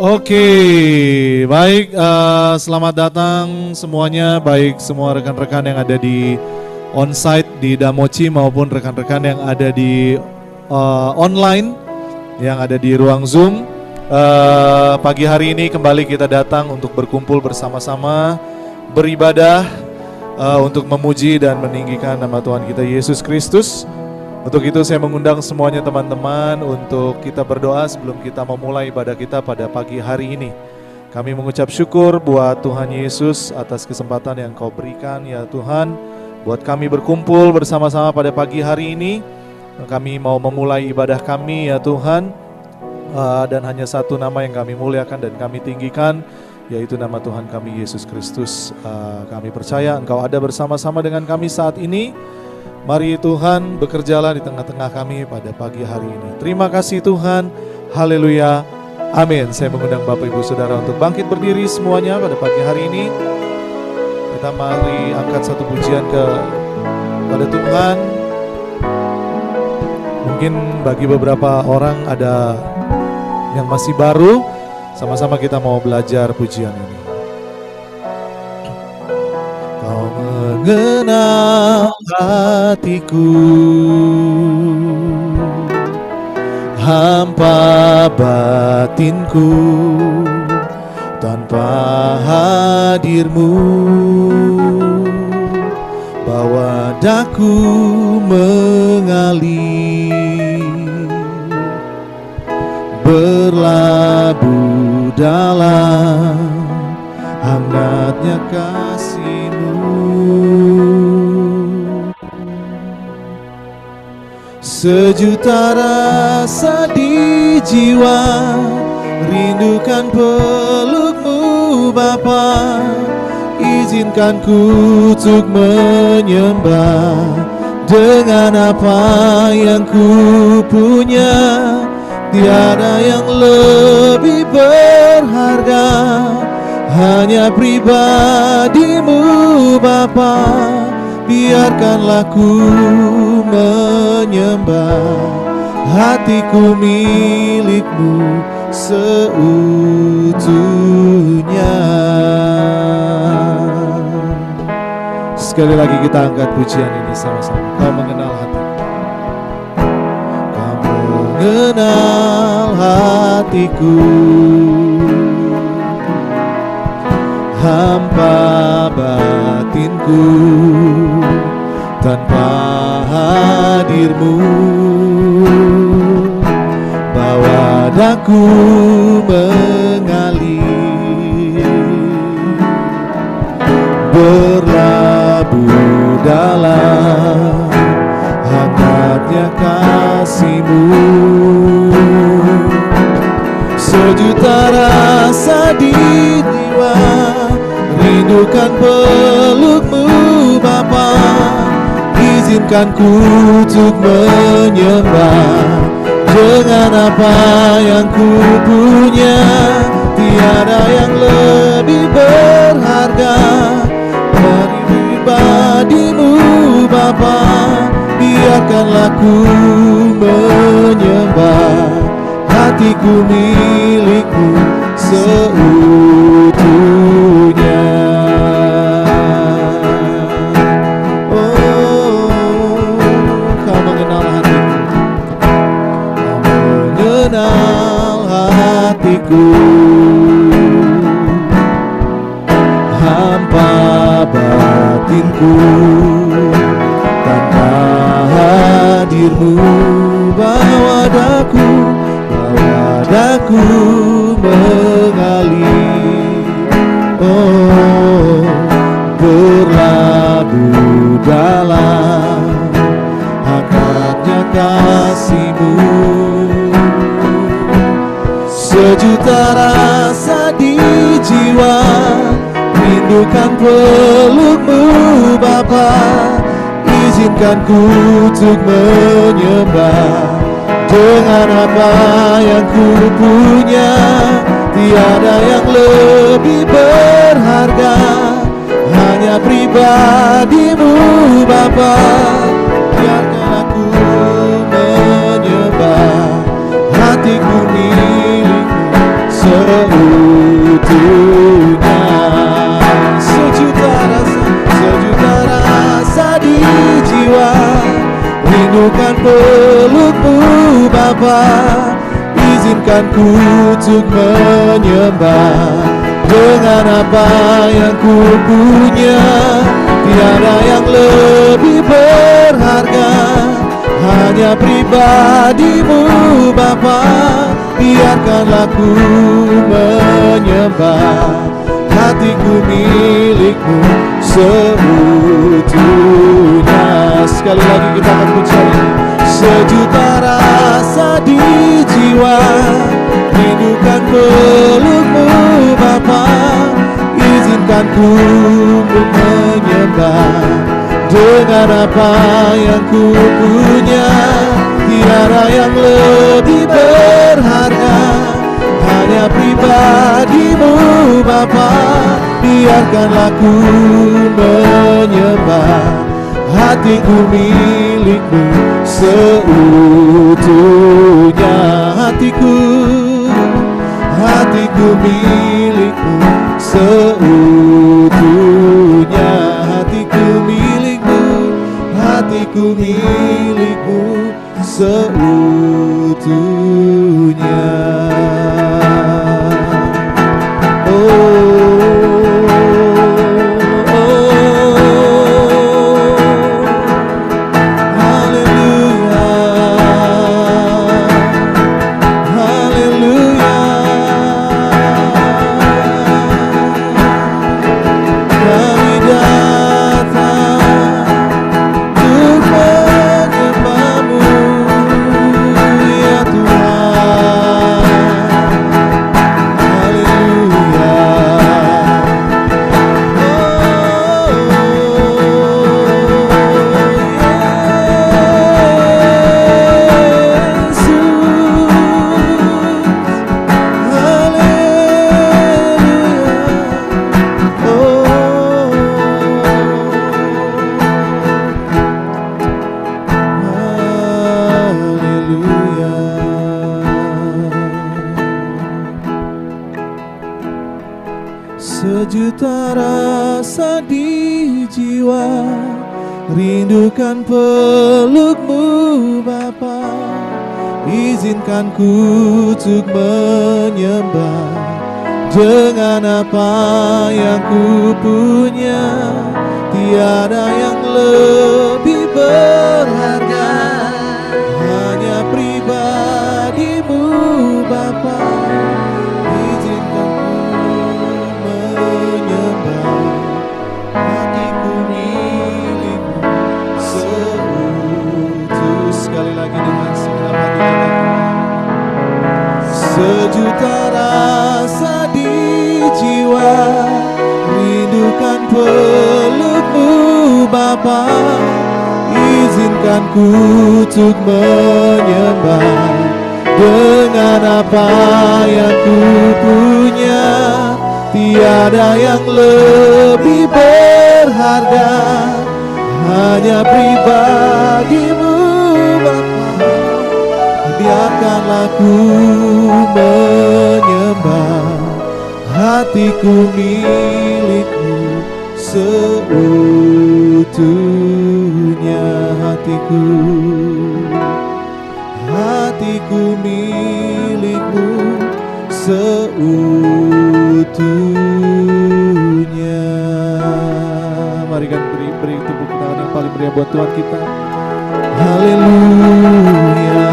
Oke, baik, selamat datang semuanya, baik semua rekan-rekan yang ada di onsite di Damoci maupun rekan-rekan yang ada di online, yang ada di ruang Zoom. Pagi hari ini kembali kita datang untuk berkumpul bersama-sama, beribadah, untuk memuji dan meninggikan nama Tuhan kita Yesus Kristus. Untuk itu saya mengundang semuanya teman-teman untuk kita berdoa sebelum kita memulai ibadah kita pada pagi hari ini. Kami mengucap syukur buat Tuhan Yesus atas kesempatan yang Kau berikan ya Tuhan, buat kami berkumpul bersama-sama pada pagi hari ini. Kami mau memulai ibadah kami ya Tuhan, dan hanya satu nama yang kami muliakan dan kami tinggikan, yaitu nama Tuhan kami Yesus Kristus. Kami percaya Engkau ada bersama-sama dengan kami saat ini. Mari Tuhan bekerjalah di tengah-tengah kami pada pagi hari ini. Terima kasih Tuhan, haleluya, amin. Saya mengundang Bapak Ibu Saudara untuk bangkit berdiri semuanya pada pagi hari ini. Kita mari angkat satu pujian kepada Tuhan. Mungkin bagi beberapa orang ada yang masih baru, sama-sama kita mau belajar pujian ini. Kau mengenal hatiku, hampa batinku, tanpa hadir-Mu bawa daku mengalir, berlabuh dalam hangatnya kasih-Mu. Sejuta rasa di jiwa, rindukan peluk-Mu Bapa. Izinkan ku untuk menyembah dengan apa yang ku punya. Tiada yang lebih berharga, hanya pribadi-Mu Bapa. Biarkanlah ku menyembah, hatiku milik-Mu seutuhnya. Sekali lagi kita angkat pujian ini sama-sama. Kau mengenal hatiku, Kau mengenal hatiku, hampa batinku, tanpa hadir-Mu bawa daku mengalir, berlabuh dalam hangatnya kasih-Mu. Sejuta rasa di jiwa, rindukan peluk-Mu Bapa. Izinkan ku untuk menyembah dengan apa yang ku punya. Tiada yang lebih berharga dari pribadi-Mu Bapa. Biarkanlah ku menyembah, hatiku milik-Mu seutuhnya. Oh, Kau mengenal hatiku, Kau mengenal hatiku, hampa batinku, tanpa hadir-Mu bawa daku mengalir, oh, berlabuh dalam hangatnya kasih-Mu. Sejuta rasa di jiwa, rindukan peluk-Mu Bapa. Izinkan ku untuk menyembah dengan apa yang ku punya. Tiada yang lebih berharga, hanya pribadi-Mu Bapa. Biarkan aku menyembah, pelukmu Bapa, izinkan ku untuk menyembah dengan apa yang ku punya. Tiada yang lebih berharga, hanya pribadimu Bapa. Biarkanlah ku menyembah, hatiku milikmu seutuhnya. Sekali lagi kita akan mencari. Sejuta rasa di jiwa, rindukan pelukmu Bapa. Izinkan ku untuk menyembah dengan apa yang ku punya. Tiada yang lebih berharga, hanya pribadimu Bapa. Biarkanlah ku menyembah, hatiku milikmu seutuhnya. Hatiku milikmu seutuhnya. Hatiku milikmu seutuhnya. Sejuta rasa di jiwa, rindukan pelukmu Bapa. Izinkan ku untuk menyembah dengan apa yang ku punya. Tiada yang lebih berharga, hanya pribadimu Bapa. Sejuta rasa di jiwa, rindukan pelukmu Bapa. Izinkan ku untuk menyembah dengan apa yang ku punya. Tiada yang lebih berharga, hanya pribadimu Bapa. Biarkanlah ku menyembah, hatiku milikmu seutuhnya. Hatiku milikmu seutuhnya. Mari kan beri tepuk tangan yang paling meriah buat Tuhan kita. Haleluya.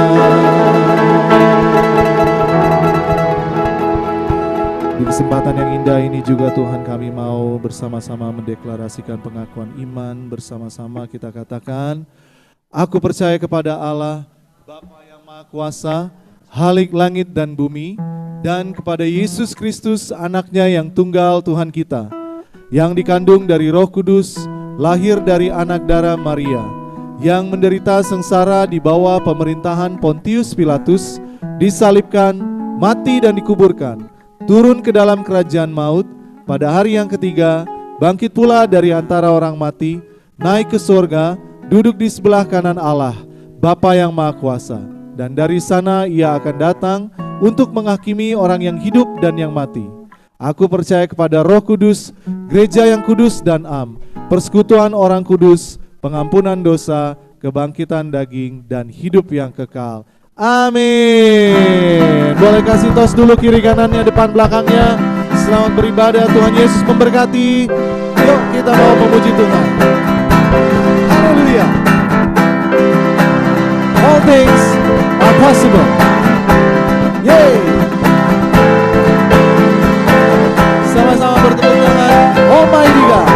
Di kesempatan yang indah ini juga Tuhan, kami mau bersama-sama mendeklarasikan pengakuan iman. Bersama-sama kita katakan, aku percaya kepada Allah, Bapa yang Maha Kuasa, Khalik langit dan bumi, dan kepada Yesus Kristus, anaknya yang tunggal Tuhan kita, yang dikandung dari Roh Kudus, lahir dari anak darah Maria, yang menderita sengsara di bawah pemerintahan Pontius Pilatus, disalibkan, mati dan dikuburkan, turun ke dalam kerajaan maut, pada hari yang ketiga, bangkit pula dari antara orang mati, naik ke surga, duduk di sebelah kanan Allah, Bapa yang Maha Kuasa, dan dari sana ia akan datang untuk menghakimi orang yang hidup dan yang mati. Aku percaya kepada Roh Kudus, gereja yang kudus dan am, persekutuan orang kudus, pengampunan dosa, kebangkitan daging, dan hidup yang kekal. Amin. Boleh kasih tos dulu kiri kanannya, depan belakangnya. Selamat beribadah, Tuhan Yesus memberkati. Yuk kita mau memuji Tuhan. Haleluya. All things are possible. Yay. Sama-sama bertepuk tangan. Almighty God,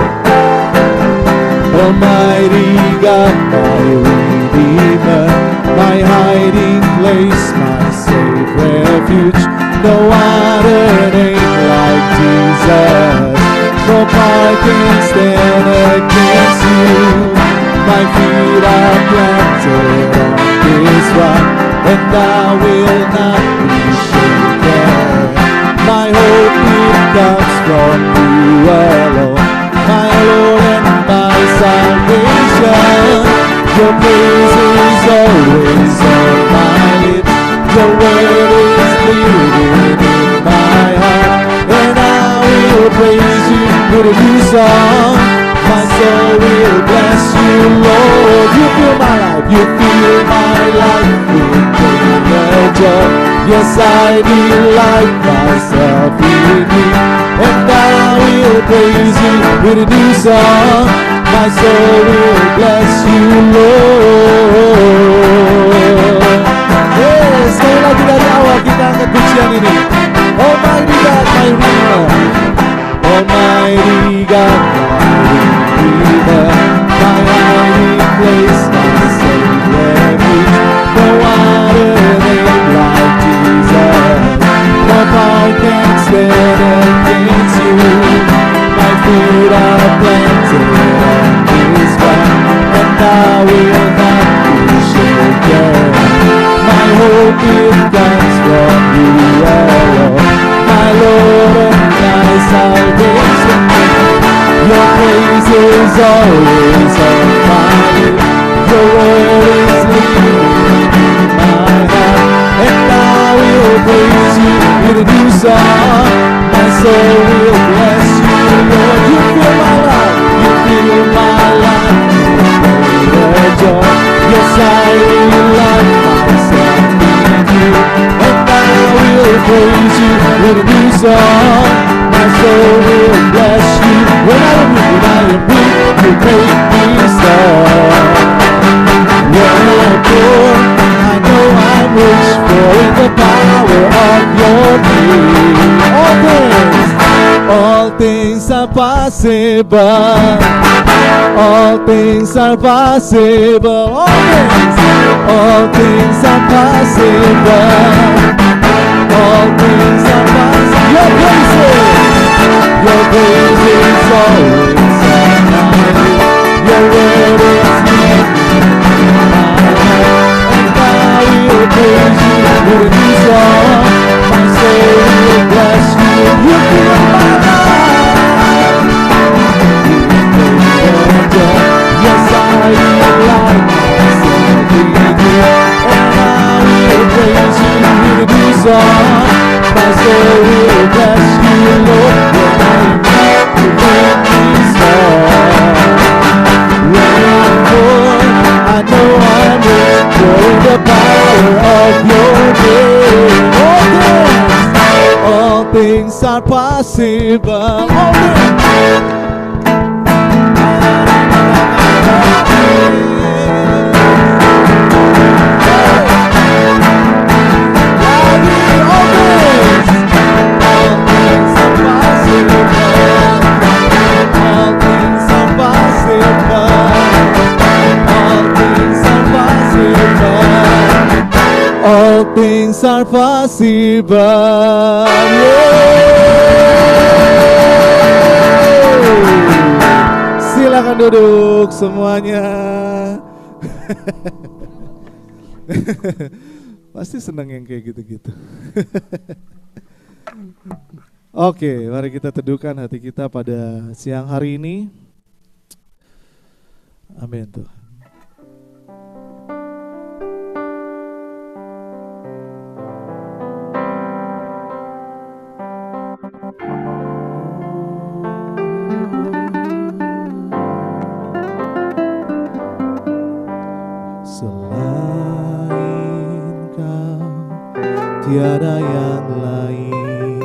Almighty God, my Redeemer, my hiding place, my safe refuge. No other name like Jesus. No power can stand against you. My feet are planted on this rock, and I will not be shaken. My hope it comes from you alone, my Lord and my salvation. Your praise is always on my lips. Your word is living in my heart, and I will praise you with a new song. My soul will bless you, Lord. You fill my life, you fill my life with greater joy. Yes, I delight myself in you, and I will praise you with a new song. My soul will bless you, Lord. Yes, sekali lagi dari awal kita angkat pujian ini. Almighty God, my Redeemer. Almighty God, my Redeemer, my hiding place, my safe refuge. No other name like Jesus. No power can stand against you. My feet are planted on this rock, and I will not be shaken. My hope it comes from you alone, my Lord and my salvation. Your praise is always on my lips. Your word is living in my heart, and I will praise you with a new song. My soul will bless you, Lord. You fill my life, you fill my life with greater joy. Yes, I delight myself in you, and I will praise you with a new song. My soul will bless you. When I am weak, you make me strong. When I'm poor, I know I'm rich, for in the power of your name. All things are possible. All things are possible. All things are possible. All things are possible. Your praise is always on my lips. Your word is living in my heart, and I will praise you with a new song. My soul will bless you. You fill my life with joy. Yes, I delight myself in you, and I will praise you with a new song. My soul will bless you, Lord. When I'm weak, you make me strong. When I'm poor, I know I'm rich, for in the power of your name. All things are possible. All things. All things are possible. Silakan duduk semuanya. Pasti senang yang kayak gitu-gitu. Oke, mari kita teduhkan hati kita pada siang hari ini. Amin Tuhan. tiada yang lain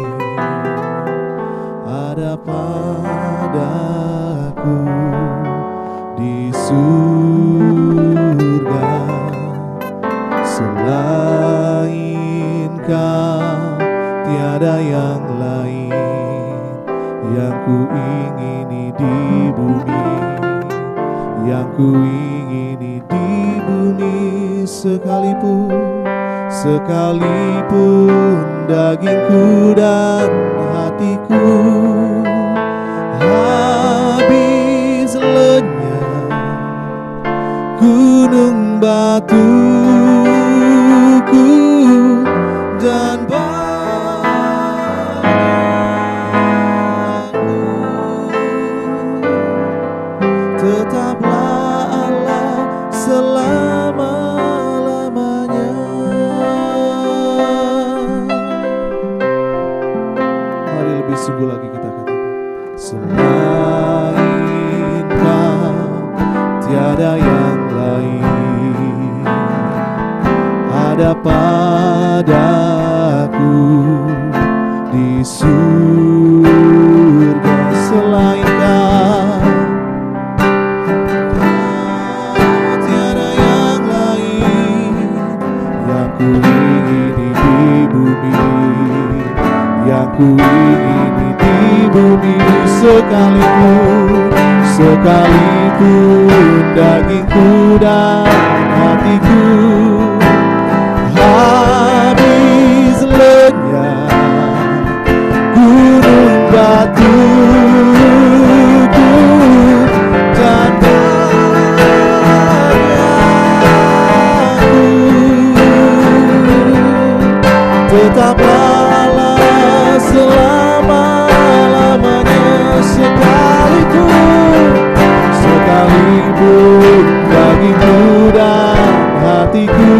ada padaku di surga selain Kau, tiada yang lain yang ku ingini di bumi, yang ku ingini di bumi. Sekalipun dagingku dan hatiku habis lenyap, gunung batuku dan bangunku, tetaplah Allah selama-lamanya. Mari lebih sungguh lagi kita katakan, selain Kau tiada yang lain ada padaku di surga selain Kau. Tiada yang lain yang ku ingini di bumi, yang ku ingini di bumi. Sekalipun dagingku dan hatiku habis lenyap, gunung batuku dan bangunku, tetaplah Allah selama-lamanya. Sekalipun dagingku dan hatiku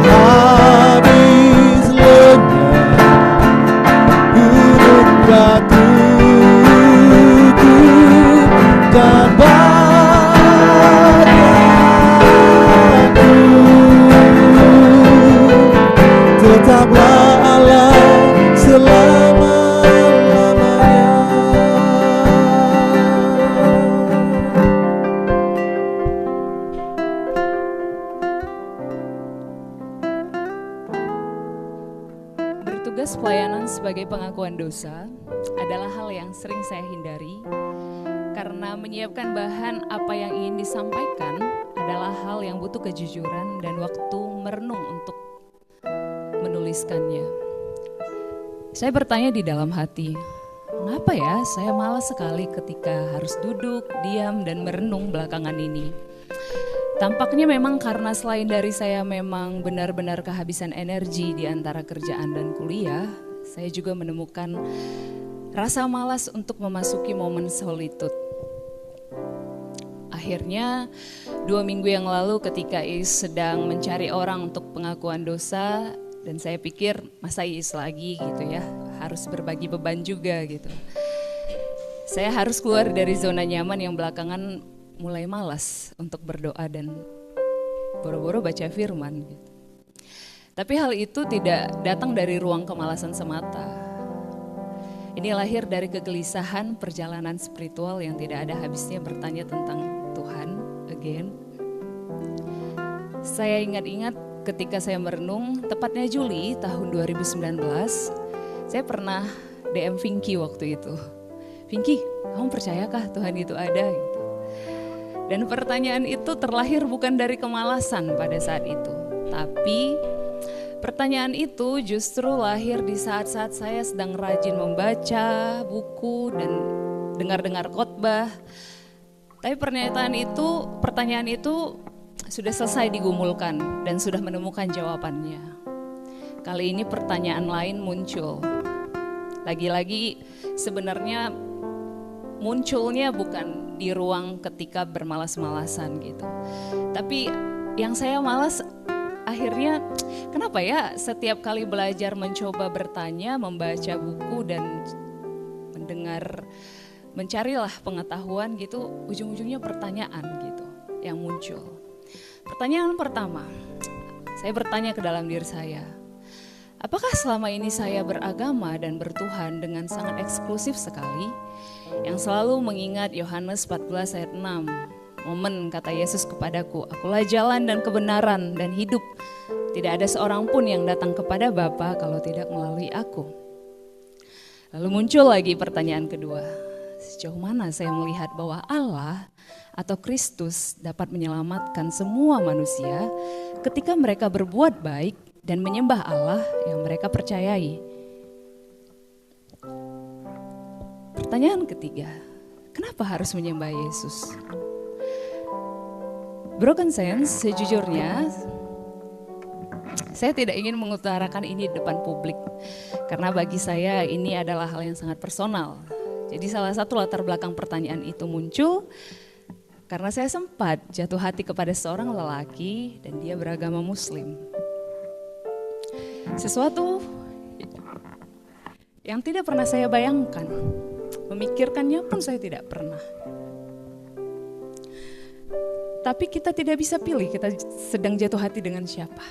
habis lenyap, gunung batuku dan bangunku, tetaplah Allah selama-lamanya. Bertugas pelayanan sebagai pengakuan dosa adalah hal yang sering saya hindari karena menyiapkan bahan apa yang ingin disampaikan adalah hal yang butuh kejujuran dan waktu merenung untuk menuliskannya. Saya bertanya di dalam hati, mengapa ya saya malas sekali ketika harus duduk, diam, dan merenung belakangan ini. Tampaknya memang karena selain dari saya memang benar-benar kehabisan energi di antara kerjaan dan kuliah, saya juga menemukan rasa malas untuk memasuki momen solitude. Akhirnya 2 minggu yang lalu ketika Iis sedang mencari orang untuk pengakuan dosa, dan saya pikir masa Iis lagi gitu ya, harus berbagi beban juga gitu. Saya harus keluar dari zona nyaman yang belakangan mulai malas untuk berdoa dan boro-boro baca firman gitu. Tapi hal itu tidak datang dari ruang kemalasan semata. Ini lahir dari kegelisahan perjalanan spiritual yang tidak ada habisnya bertanya tentang Tuhan again. Saya ingat-ingat ketika saya merenung, tepatnya Juli tahun 2019, saya pernah DM Vinky waktu itu. Vinky, kamu percayakah Tuhan itu ada? Gitu. Dan pertanyaan itu terlahir bukan dari kemalasan pada saat itu. Tapi pertanyaan itu justru lahir di saat-saat saya sedang rajin membaca buku dan dengar-dengar khotbah. Tapi pertanyaan itu sudah selesai digumulkan dan sudah menemukan jawabannya. Kali ini pertanyaan lain muncul. Lagi-lagi sebenarnya munculnya bukan di ruang ketika bermalas-malasan gitu. Tapi yang saya malas akhirnya, kenapa ya setiap kali belajar mencoba bertanya, membaca buku dan mendengar, mencarilah pengetahuan gitu, ujung-ujungnya pertanyaan gitu yang muncul. Pertanyaan pertama, saya bertanya ke dalam diri saya, Apakah selama ini saya beragama dan bertuhan dengan sangat eksklusif sekali, yang selalu mengingat Yohanes 14 ayat 6, momen kata Yesus kepadaku, akulah jalan dan kebenaran dan hidup, tidak ada seorang pun yang datang kepada Bapa kalau tidak melalui aku. Lalu muncul lagi pertanyaan kedua, sejauh mana saya melihat bahwa Allah atau Kristus dapat menyelamatkan semua manusia ketika mereka berbuat baik dan menyembah Allah yang mereka percayai. Pertanyaan ketiga, kenapa harus menyembah Yesus? Broken Sense, sejujurnya saya tidak ingin mengutarakan ini di depan publik, karena bagi saya ini adalah hal yang sangat personal. Jadi salah satu latar belakang pertanyaan itu muncul karena saya sempat jatuh hati kepada seorang lelaki dan dia beragama Muslim. Sesuatu yang tidak pernah saya bayangkan, memikirkannya pun saya tidak pernah. Tapi kita tidak bisa pilih kita sedang jatuh hati dengan siapa.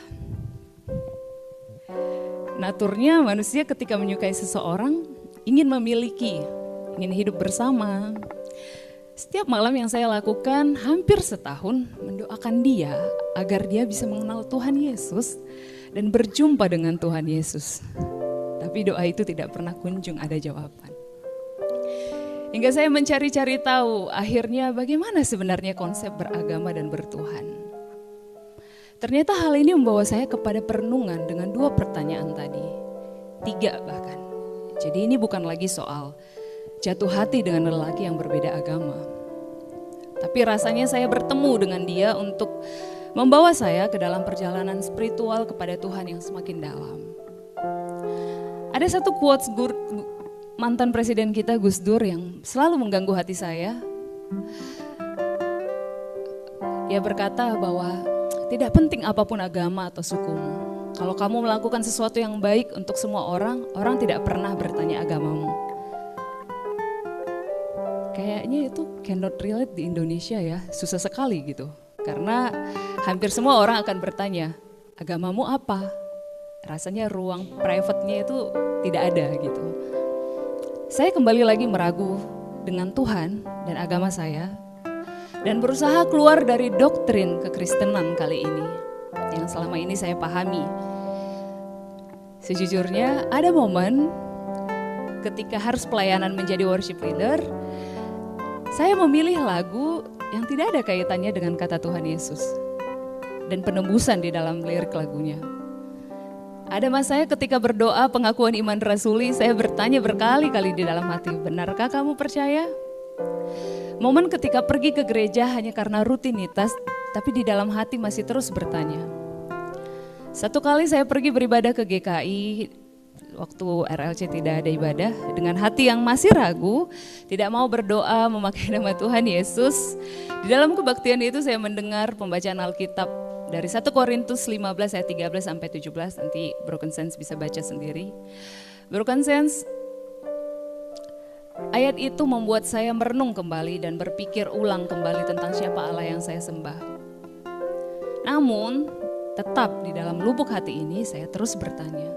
Naturnya manusia ketika menyukai seseorang ingin memiliki, ingin hidup bersama. Setiap malam yang saya lakukan hampir setahun mendoakan dia agar dia bisa mengenal Tuhan Yesus dan berjumpa dengan Tuhan Yesus. Tapi doa itu tidak pernah kunjung ada jawaban. Hingga saya mencari-cari tahu akhirnya bagaimana sebenarnya konsep beragama dan bertuhan. Ternyata hal ini membawa saya kepada perenungan dengan 2 pertanyaan tadi. 3 bahkan. Jadi ini bukan lagi soal jatuh hati dengan lelaki yang berbeda agama. Tapi rasanya saya bertemu dengan dia untuk membawa saya ke dalam perjalanan spiritual kepada Tuhan yang semakin dalam. Ada satu quotes mantan presiden kita Gus Dur yang selalu mengganggu hati saya. Dia berkata bahwa tidak penting apapun agama atau sukumu. Kalau kamu melakukan sesuatu yang baik untuk semua orang, orang tidak pernah bertanya agamamu. Kayaknya itu cannot relate di Indonesia ya, susah sekali gitu. Karena hampir semua orang akan bertanya, agamamu apa? Rasanya ruang private-nya itu tidak ada gitu. Saya kembali lagi meragu dengan Tuhan dan agama saya dan berusaha keluar dari doktrin kekristenan kali ini yang selama ini saya pahami. Sejujurnya ada momen ketika harus pelayanan menjadi worship leader, saya memilih lagu yang tidak ada kaitannya dengan kata Tuhan Yesus dan penembusan di dalam lirik lagunya. Ada masanya ketika berdoa pengakuan iman rasuli, saya bertanya berkali-kali di dalam hati, benarkah kamu percaya? Momen ketika pergi ke gereja hanya karena rutinitas, tapi di dalam hati masih terus bertanya. Satu kali saya pergi beribadah ke GKI, waktu RLC tidak ada ibadah, dengan hati yang masih ragu, tidak mau berdoa memakai nama Tuhan Yesus. Di dalam kebaktian itu saya mendengar pembacaan Alkitab dari 1 Korintus 15 ayat 13 sampai 17, nanti Broken Sense bisa baca sendiri. Broken Sense, ayat itu membuat saya merenung kembali dan berpikir ulang kembali tentang siapa Allah yang saya sembah. Namun, tetap di dalam lubuk hati ini saya terus bertanya,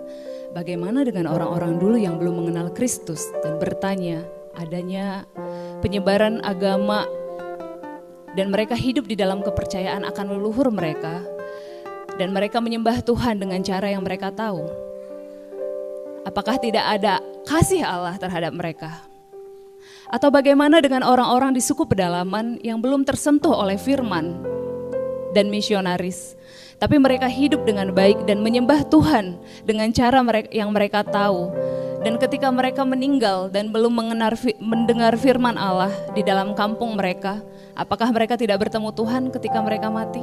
bagaimana dengan orang-orang dulu yang belum mengenal Kristus dan bertanya adanya penyebaran agama dan mereka hidup di dalam kepercayaan akan leluhur mereka dan mereka menyembah Tuhan dengan cara yang mereka tahu. Apakah tidak ada kasih Allah terhadap mereka? Atau bagaimana dengan orang-orang di suku pedalaman yang belum tersentuh oleh firman dan misionaris, tapi mereka hidup dengan baik dan menyembah Tuhan dengan cara yang mereka tahu. Dan ketika mereka meninggal dan belum mendengar firman Allah di dalam kampung mereka, apakah mereka tidak bertemu Tuhan ketika mereka mati?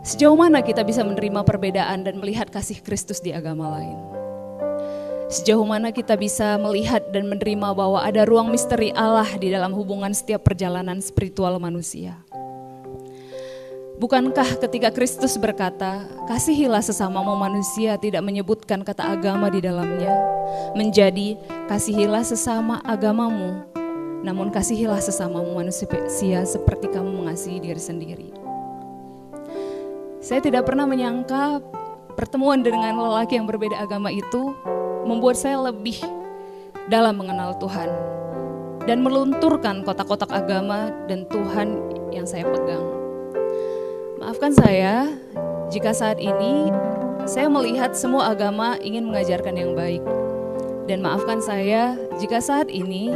Sejauh mana kita bisa menerima perbedaan dan melihat kasih Kristus di agama lain? Sejauh mana kita bisa melihat dan menerima bahwa ada ruang misteri Allah di dalam hubungan setiap perjalanan spiritual manusia? Bukankah ketika Kristus berkata, kasihilah sesamamu manusia tidak menyebutkan kata agama di dalamnya, menjadi kasihilah sesama agamamu, namun kasihilah sesamamu manusia seperti kamu mengasihi diri sendiri. Saya tidak pernah menyangka pertemuan dengan lelaki yang berbeda agama itu membuat saya lebih dalam mengenal Tuhan dan melunturkan kotak-kotak agama dan Tuhan yang saya pegang. Maafkan saya jika saat ini saya melihat semua agama ingin mengajarkan yang baik. Dan maafkan saya jika saat ini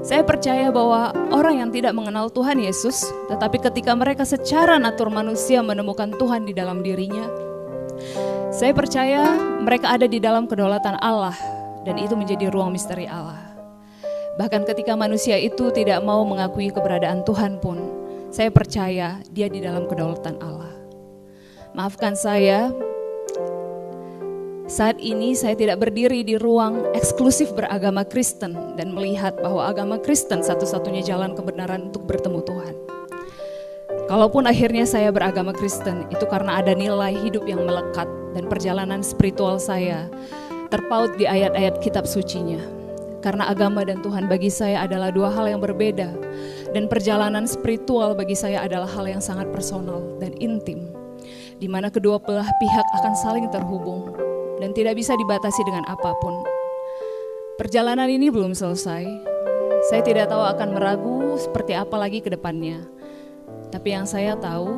saya percaya bahwa orang yang tidak mengenal Tuhan Yesus, tetapi ketika mereka secara natur manusia menemukan Tuhan di dalam dirinya, saya percaya mereka ada di dalam kedaulatan Allah dan itu menjadi ruang misteri Allah. Bahkan ketika manusia itu tidak mau mengakui keberadaan Tuhan pun, saya percaya dia di dalam kedaulatan Allah. Maafkan saya, saat ini saya tidak berdiri di ruang eksklusif beragama Kristen dan melihat bahwa agama Kristen satu-satunya jalan kebenaran untuk bertemu Tuhan. Kalaupun akhirnya saya beragama Kristen, itu karena ada nilai hidup yang melekat dan perjalanan spiritual saya terpaut di ayat-ayat kitab sucinya. Karena agama dan Tuhan bagi saya adalah dua hal yang berbeda dan perjalanan spiritual bagi saya adalah hal yang sangat personal dan intim, di mana kedua belah pihak akan saling terhubung dan tidak bisa dibatasi dengan apapun. Perjalanan ini belum selesai. Saya tidak tahu akan meragu seperti apa lagi ke depannya. Tapi yang saya tahu,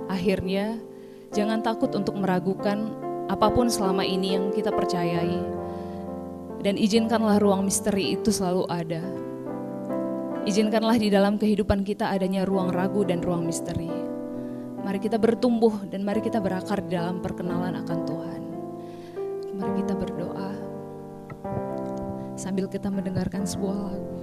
akhirnya jangan takut untuk meragukan apapun selama ini yang kita percayai. Dan izinkanlah ruang misteri itu selalu ada. Izinkanlah di dalam kehidupan kita adanya ruang ragu dan ruang misteri. Mari kita bertumbuh dan mari kita berakar di dalam perkenalan akan Tuhan. Mari kita berdoa sambil kita mendengarkan sebuah lagu.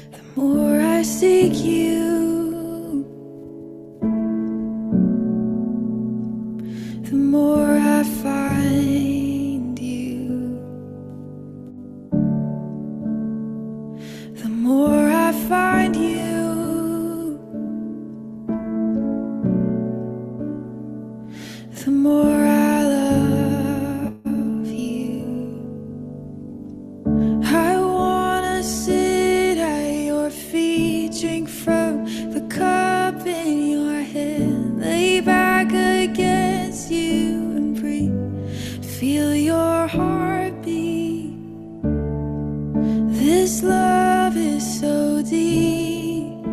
The more I seek you, the more I find you. The more I find you, the more I love you. I wanna sit at your feet, drink from the cup in your hand, lay back against you and breathe, feel your heartbeat. This love is so deep,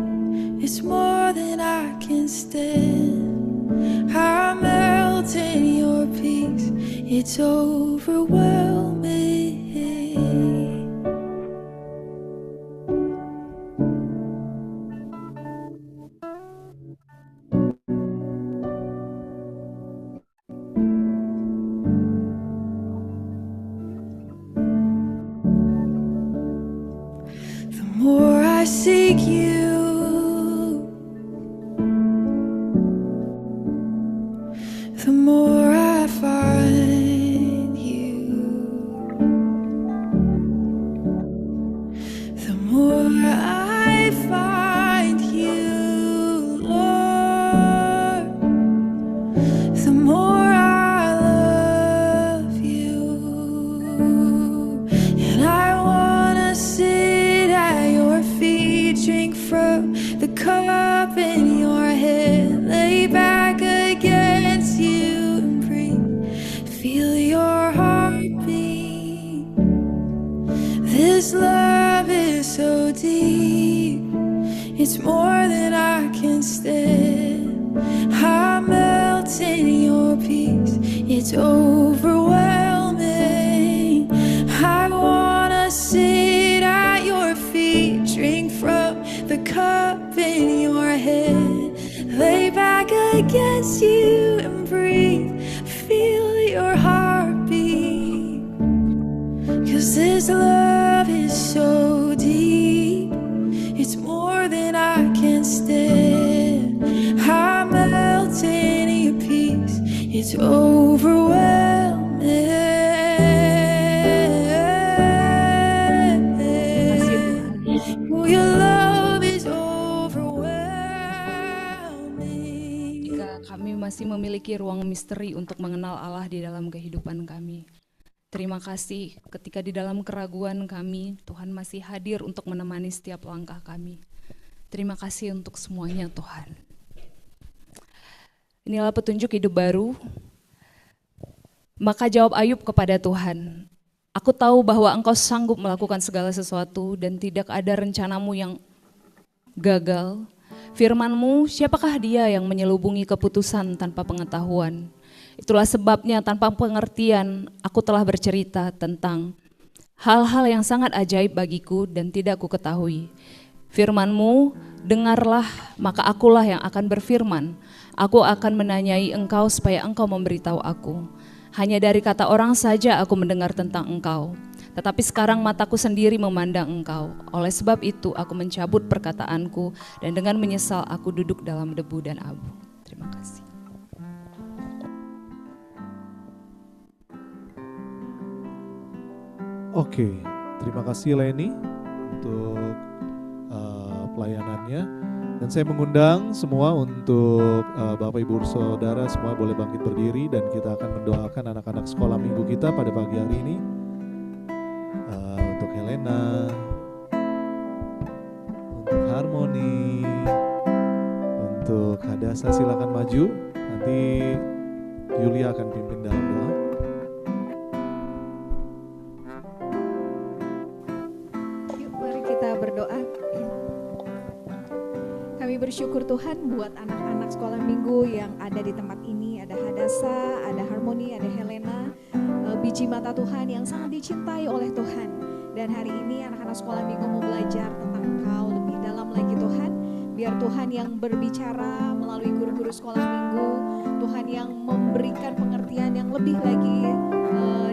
it's more than I can stand. I melt in your peace, it's overwhelming. The more I seek you, the more I find you. The more I find you, Lord, the more I love you. And I wanna sit at your feet, drink from the cup in your hand, lay back against you and breathe, feel your heartbeat. This love is so deep, it's more than I can stand. I melt in your peace, it's overwhelming. I wanna sit kiss you and breathe, feel your heartbeat. 'Cause this love is so deep, it's more than I can stand. I melt in your peace, it's overwhelming. Oh, your love is overwhelming. Jika kami masih memiliki ruang misteri untuk mengenal Allah di dalam kehidupan kami. Terima kasih ketika di dalam keraguan kami, Tuhan masih hadir untuk menemani setiap langkah kami. Terima kasih untuk semuanya Tuhan. Inilah petunjuk hidup baru. Maka jawab Ayub kepada Tuhan, aku tahu bahwa Engkau sanggup melakukan segala sesuatu dan tidak ada rencanamu yang gagal. Firman-Mu, siapakah dia yang menyelubungi keputusan tanpa pengetahuan? Itulah sebabnya tanpa pengertian aku telah bercerita tentang hal-hal yang sangat ajaib bagiku dan tidak ku ketahui. Firman-Mu, dengarlah, maka akulah yang akan berfirman. Aku akan menanyai Engkau supaya Engkau memberitahu aku. Hanya dari kata orang saja aku mendengar tentang Engkau, tetapi sekarang mataku sendiri memandang Engkau. Oleh sebab itu aku mencabut perkataanku dan dengan menyesal aku duduk dalam debu dan abu. Terima kasih. Oke, terima kasih Leni untuk pelayanannya. Dan saya mengundang semua untuk Bapak Ibu Saudara semua boleh bangkit berdiri dan kita akan mendoakan anak-anak sekolah minggu kita pada pagi hari ini. Untuk Helena, untuk Harmoni, untuk Hadasa silakan maju. Nanti Yulia akan pimpin dalam doa. Yuk mari kita berdoa. Kami bersyukur Tuhan buat anak-anak sekolah minggu yang ada di tempat ini. Ada Hadasa, ada Harmoni, ada Helena, biji mata Tuhan yang sangat dicintai oleh Tuhan. Dan hari ini anak-anak sekolah minggu mau belajar tentang Engkau lebih dalam lagi Tuhan. Biar Tuhan yang berbicara melalui guru-guru sekolah minggu, Tuhan yang memberikan pengertian yang lebih lagi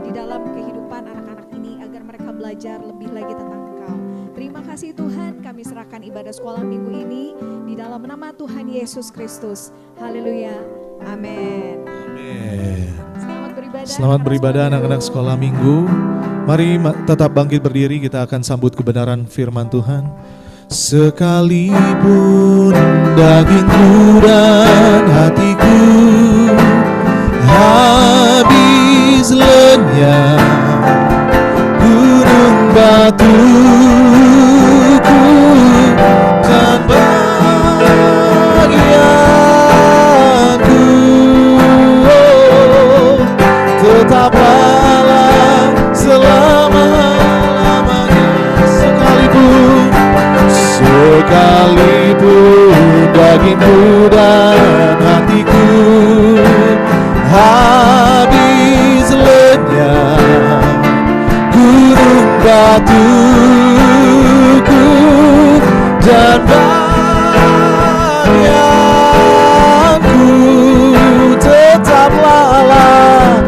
di dalam kehidupan anak-anak ini agar mereka belajar lebih lagi tentang Engkau. Terima kasih Tuhan, kami serahkan ibadah sekolah minggu ini di dalam nama Tuhan Yesus Kristus. Haleluya. Amin. Amin. Selamat Selamat beribadah anak-anak sekolah minggu. Mari tetap bangkit berdiri, kita akan sambut kebenaran firman Tuhan. Sekalipun dagingku dan hatiku habis lenyap, gunung batuku kan bagianku, tetaplah selama-lamanya. Sekalipun dagingku dan hatiku habis lenyap, gunung batuku dan bagianku, tetaplah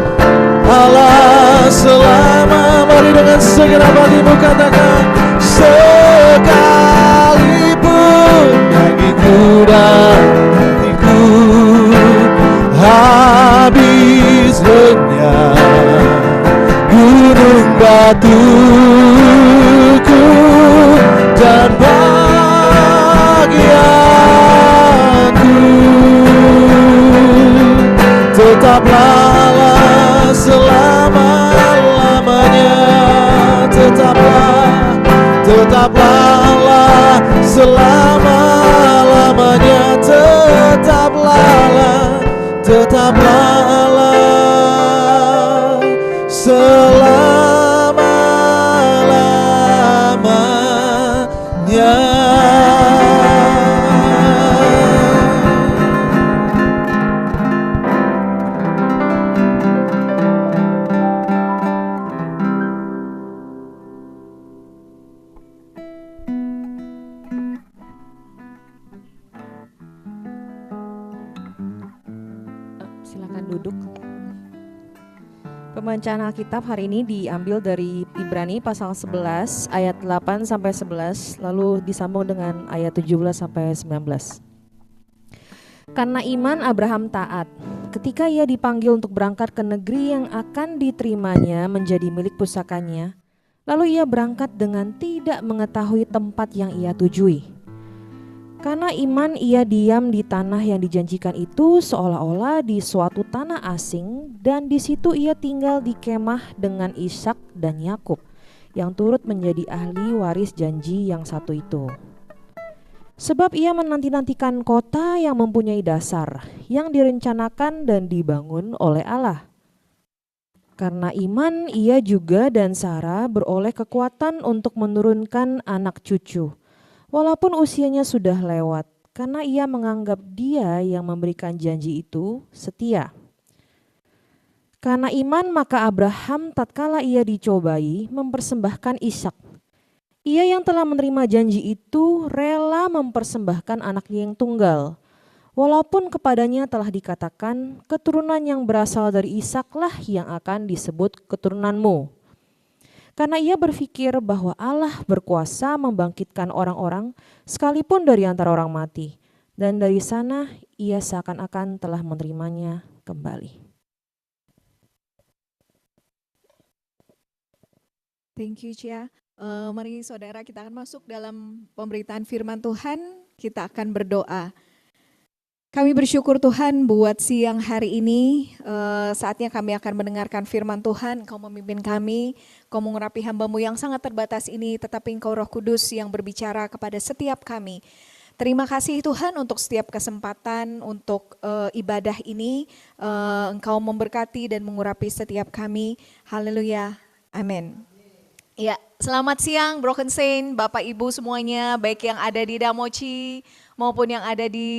Allah selama. Mari dengan segenap hatimu katakan, sekalipun dagingku dan hatiku habis lenyap, gunung batuku dan bagianku, tetaplah selama-lamanya. Tetaplah selama-lamanya. Tetaplah selama-lamanya. Pembacaan Alkitab hari ini diambil dari Ibrani pasal 11 ayat 8 sampai 11 lalu disambung dengan ayat 17 sampai 19. Karena iman Abraham taat ketika ia dipanggil untuk berangkat ke negeri yang akan diterimanya menjadi milik pusakanya, lalu ia berangkat dengan tidak mengetahui tempat yang ia tujui. Karena iman ia diam di tanah yang dijanjikan itu seolah-olah di suatu tanah asing, dan di situ ia tinggal di kemah dengan Ishak dan Yakub yang turut menjadi ahli waris janji yang satu itu. Sebab ia menanti-nantikan kota yang mempunyai dasar, yang direncanakan dan dibangun oleh Allah. Karena iman ia juga dan Sarah beroleh kekuatan untuk menurunkan anak cucu, walaupun usianya sudah lewat, karena ia menganggap Dia yang memberikan janji itu setia. Karena iman maka Abraham tatkala ia dicobai mempersembahkan Ishak. Ia yang telah menerima janji itu rela mempersembahkan anaknya yang tunggal, walaupun kepadanya telah dikatakan keturunan yang berasal dari Ishaklah yang akan disebut keturunanmu. Karena ia berpikir bahwa Allah berkuasa membangkitkan orang-orang sekalipun dari antara orang mati. Dan dari sana ia seakan-akan telah menerimanya kembali. Thank you, Cia. Mari saudara, kita akan masuk dalam pemberitaan firman Tuhan. Kita akan berdoa. Kami bersyukur Tuhan buat siang hari ini, saatnya kami akan mendengarkan firman Tuhan. Engkau memimpin kami, Engkau mengurapi hamba-Mu yang sangat terbatas ini, tetapi Engkau Roh Kudus yang berbicara kepada setiap kami. Terima kasih Tuhan untuk setiap kesempatan untuk ibadah ini, Engkau memberkati dan mengurapi setiap kami. Haleluya, amin. Ya, selamat siang Broken Saint, Bapak Ibu semuanya, baik yang ada di Damoci maupun yang ada di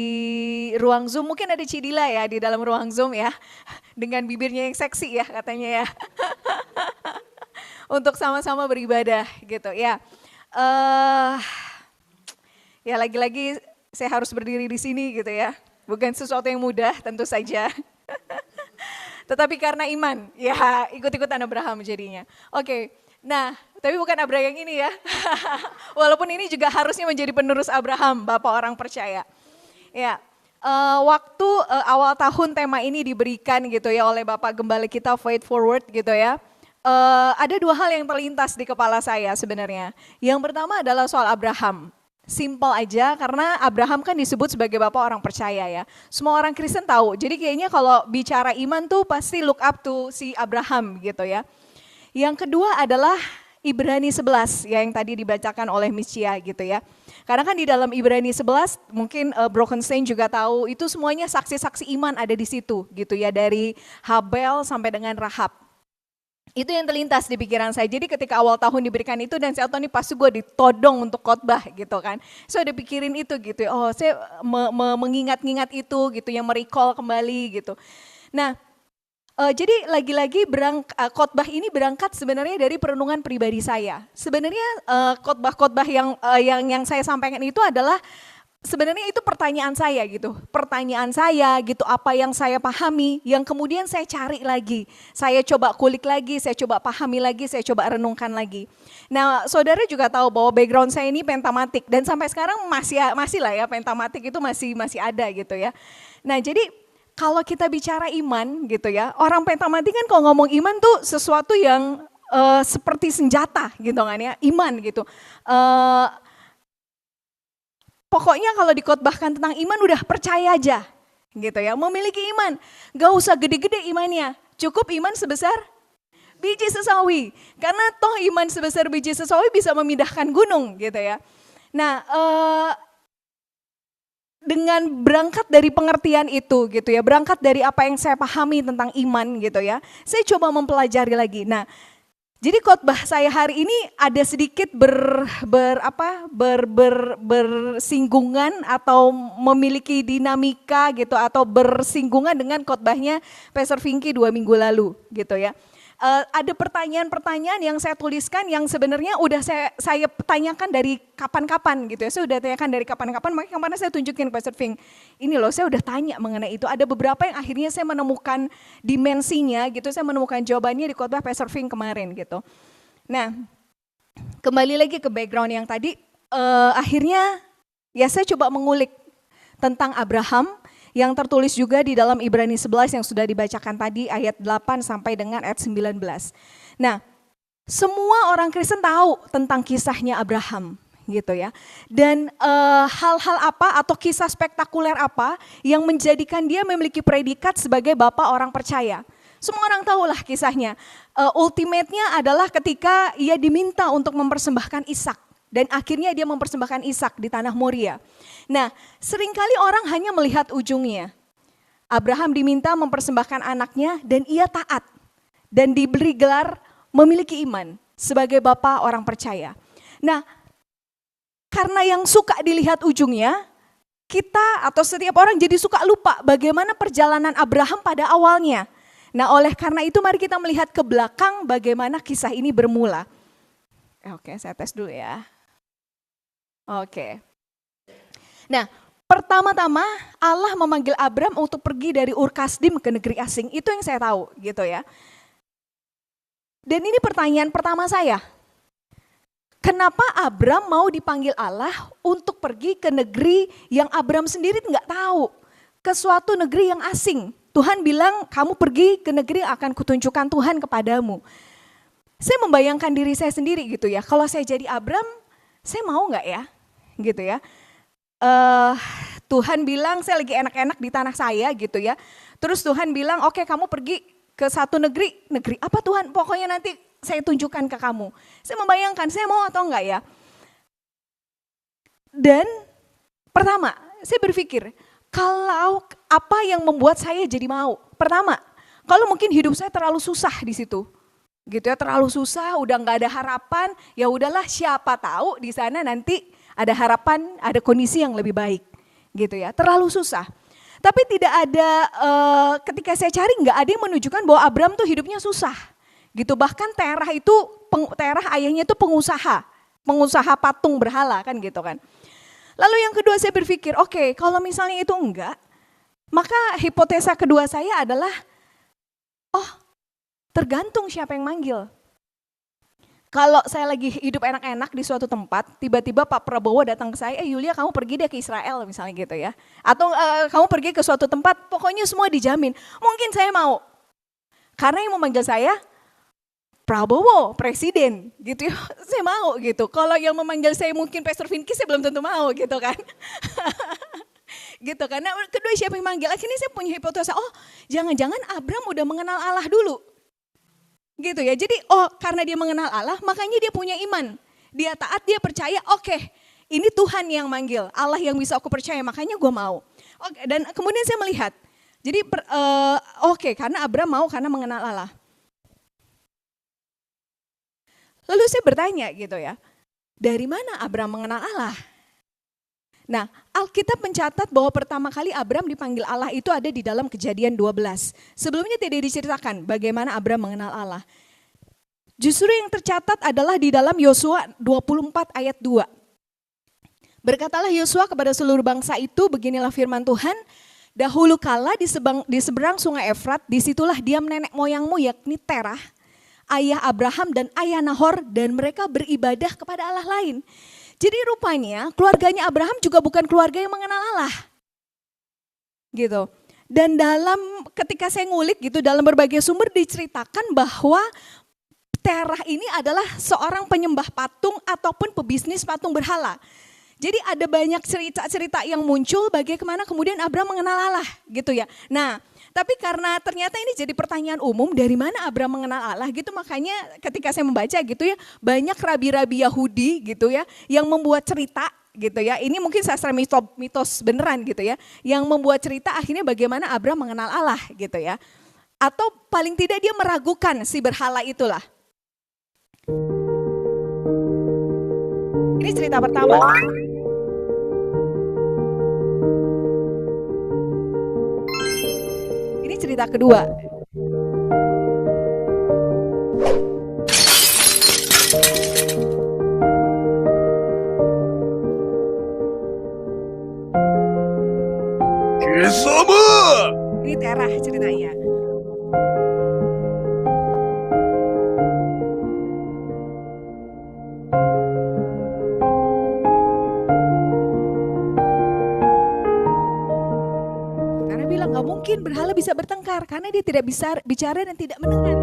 ruang Zoom. Mungkin ada Cidila ya di dalam ruang Zoom ya, dengan bibirnya yang seksi ya katanya ya. Untuk sama-sama beribadah gitu ya. Ya lagi-lagi saya harus berdiri di sini gitu ya. Bukan sesuatu yang mudah tentu saja. Tetapi karena iman, ya ikut-ikutan Abraham jadinya. Oke. Nah, tapi bukan Abraham yang ini ya. Walaupun ini juga harusnya menjadi penerus Abraham, Bapak orang percaya. Ya, waktu awal tahun tema ini diberikan gitu ya oleh Bapak Gembala kita Faith Forward gitu ya. Ada dua hal yang terlintas di kepala saya sebenarnya. Yang pertama adalah soal Abraham. Simple aja karena Abraham kan disebut sebagai Bapak orang percaya ya. Semua orang Kristen tahu. Jadi kayaknya kalau bicara iman tuh pasti look up to si Abraham gitu ya. Yang kedua adalah Ibrani 11 ya, yang tadi dibacakan oleh Miss Cia gitu ya. Karena kan di dalam Ibrani 11 mungkin Broken Saint juga tahu itu semuanya saksi-saksi iman ada di situ gitu ya, dari Habel sampai dengan Rahab. Itu yang terlintas di pikiran saya. Jadi ketika awal tahun diberikan itu dan saya tahu nih pasti gue ditodong untuk khotbah gitu kan. Saya udah pikirin itu gitu ya. Oh saya mengingat-ingat itu gitu ya, merecall kembali gitu. Nah, jadi lagi-lagi khotbah ini berangkat sebenarnya dari perenungan pribadi saya. Sebenarnya khotbah-khotbah yang saya sampaikan itu adalah sebenarnya itu pertanyaan saya gitu. Pertanyaan saya gitu, apa yang saya pahami, yang kemudian saya cari lagi. Saya coba kulik lagi, saya coba pahami lagi, saya coba renungkan lagi. Nah, saudara juga tahu bahwa background saya ini pentamatik dan sampai sekarang masih lah ya, pentamatik itu masih ada gitu ya. Nah, jadi kalau kita bicara iman gitu ya, orang pentamatik kan kalau ngomong iman tuh sesuatu yang seperti senjata gitu kan ya, iman gitu. Pokoknya kalau dikhotbahkan tentang iman udah percaya aja gitu ya, memiliki iman. Gak usah gede-gede imannya, cukup iman sebesar biji sesawi. Karena toh iman sebesar biji sesawi bisa memindahkan gunung gitu ya. Nah, dengan berangkat dari pengertian itu gitu ya, berangkat dari apa yang saya pahami tentang iman gitu ya, saya coba mempelajari lagi. Nah, jadi khotbah saya hari ini ada sedikit bersinggungan atau memiliki dinamika gitu atau bersinggungan dengan khotbahnya Pastor Vinky 2 minggu lalu gitu ya. Ada pertanyaan-pertanyaan yang saya tuliskan yang sebenarnya udah saya tanyakan dari kapan-kapan gitu ya. Saya udah tanyakan dari kapan-kapan, makanya kemarin saya tunjukin ke Pastor Fink. Ini loh, saya udah tanya mengenai itu. Ada beberapa yang akhirnya saya menemukan dimensinya gitu, saya menemukan jawabannya di khotbah Pastor Fink kemarin gitu. Nah, kembali lagi ke background yang tadi, akhirnya ya saya coba mengulik tentang Abraham, yang tertulis juga di dalam Ibrani 11 yang sudah dibacakan tadi ayat 8 sampai dengan ayat 19. Nah, semua orang Kristen tahu tentang kisahnya Abraham gitu ya. Dan hal-hal apa atau kisah spektakuler apa yang menjadikan dia memiliki predikat sebagai bapak orang percaya. Semua orang tahulah kisahnya. Ultimate-nya adalah ketika ia diminta untuk mempersembahkan Ishak. Dan akhirnya dia mempersembahkan Ishak di tanah Moria. Nah, seringkali orang hanya melihat ujungnya. Abraham diminta mempersembahkan anaknya dan ia taat. Dan diberi gelar memiliki iman sebagai bapa orang percaya. Nah, karena yang suka dilihat ujungnya, kita atau setiap orang jadi suka lupa bagaimana perjalanan Abraham pada awalnya. Nah, oleh karena itu mari kita melihat ke belakang bagaimana kisah ini bermula. Oke, saya tes dulu ya. Oke. Nah, pertama-tama Allah memanggil Abram untuk pergi dari Ur Kasdim ke negeri asing. Itu yang saya tahu gitu ya. Dan ini pertanyaan pertama saya. Kenapa Abram mau dipanggil Allah untuk pergi ke negeri yang Abram sendiri nggak tahu? Ke suatu negeri yang asing. Tuhan bilang kamu pergi ke negeri yang akan kutunjukkan Tuhan kepadamu. Saya membayangkan diri saya sendiri gitu ya. Kalau saya jadi Abram, saya mau nggak ya? Gitu ya. Tuhan bilang saya lagi enak-enak di tanah saya gitu ya. Terus Tuhan bilang oke, kamu pergi ke satu negeri apa Tuhan? Pokoknya nanti saya tunjukkan ke kamu. Saya membayangkan saya mau atau enggak ya. Dan pertama saya berpikir kalau apa yang membuat saya jadi mau. Pertama, kalau mungkin hidup saya terlalu susah di situ. Gitu ya, terlalu susah, udah nggak ada harapan, ya udahlah siapa tahu di sana nanti ada harapan, ada kondisi yang lebih baik, gitu ya. Terlalu susah. Tapi tidak ada, ketika saya cari nggak ada yang menunjukkan bahwa Abram tuh hidupnya susah, gitu. Bahkan Terah ayahnya itu pengusaha patung berhala kan gitu kan. Lalu yang kedua saya berpikir, oke, kalau misalnya itu enggak, maka hipotesa kedua saya adalah, tergantung siapa yang manggil. Kalau saya lagi hidup enak-enak di suatu tempat, tiba-tiba Pak Prabowo datang ke saya, Yulia kamu pergi deh ke Israel misalnya gitu ya. Atau kamu pergi ke suatu tempat, pokoknya semua dijamin. Mungkin saya mau. Karena yang memanggil saya, Prabowo, presiden gitu ya, saya mau gitu. Kalau yang memanggil saya mungkin Pastor Vinky, saya belum tentu mau gitu kan. Gitu kan. Nah, kedua siapa yang manggil, akhirnya saya punya hipotesa, jangan-jangan Abram udah mengenal Allah dulu. Gitu ya, jadi karena dia mengenal Allah, makanya dia punya iman. Dia taat, dia percaya, oke, ini Tuhan yang manggil, Allah yang bisa aku percaya, makanya gue mau. Oke, dan kemudian saya melihat, jadi karena Abram mau karena mengenal Allah. Lalu saya bertanya gitu ya, dari mana Abram mengenal Allah? Nah, Alkitab mencatat bahwa pertama kali Abram dipanggil Allah itu ada di dalam Kejadian 12. Sebelumnya tidak diceritakan bagaimana Abram mengenal Allah. Justru yang tercatat adalah di dalam Yosua 24 ayat 2. Berkatalah Yosua kepada seluruh bangsa itu, beginilah firman Tuhan, dahulu kala di seberang sungai Efrat, disitulah diam nenek moyangmu yakni Terah, ayah Abraham dan ayah Nahor, dan mereka beribadah kepada Allah lain. Jadi rupanya keluarganya Abraham juga bukan keluarga yang mengenal Allah. Gitu. Dan ketika saya ngulik gitu dalam berbagai sumber diceritakan bahwa Terah ini adalah seorang penyembah patung ataupun pebisnis patung berhala. Jadi ada banyak cerita-cerita yang muncul bagaimana kemudian Abraham mengenal Allah gitu ya. Nah, tapi karena ternyata ini jadi pertanyaan umum, dari mana Abraham mengenal Allah gitu, makanya ketika saya membaca gitu ya, banyak rabi-rabi Yahudi gitu ya yang membuat cerita gitu ya. Ini mungkin sastra mitos beneran gitu ya, yang membuat cerita akhirnya bagaimana Abraham mengenal Allah gitu ya. Atau paling tidak dia meragukan si berhala itulah. Ini cerita pertama. Ini cerita kedua. mungkin berhala bisa bertengkar karena dia tidak bisa bicara dan tidak mendengar.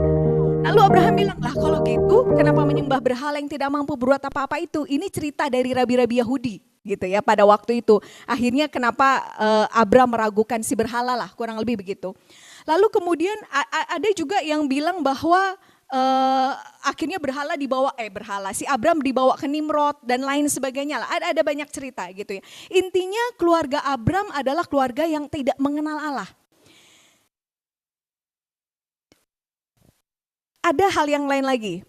Lalu Abraham bilang, lah kalau gitu kenapa menyembah berhala yang tidak mampu berbuat apa-apa itu? Ini cerita dari rabi-rabi Yahudi gitu ya pada waktu itu. Akhirnya kenapa Abraham meragukan si berhala lah, kurang lebih begitu. Lalu kemudian ada juga yang bilang bahwa akhirnya si Abraham dibawa ke Nimrod dan lain sebagainya lah. Ada banyak cerita gitu ya. Intinya keluarga Abraham adalah keluarga yang tidak mengenal Allah. Ada hal yang lain lagi.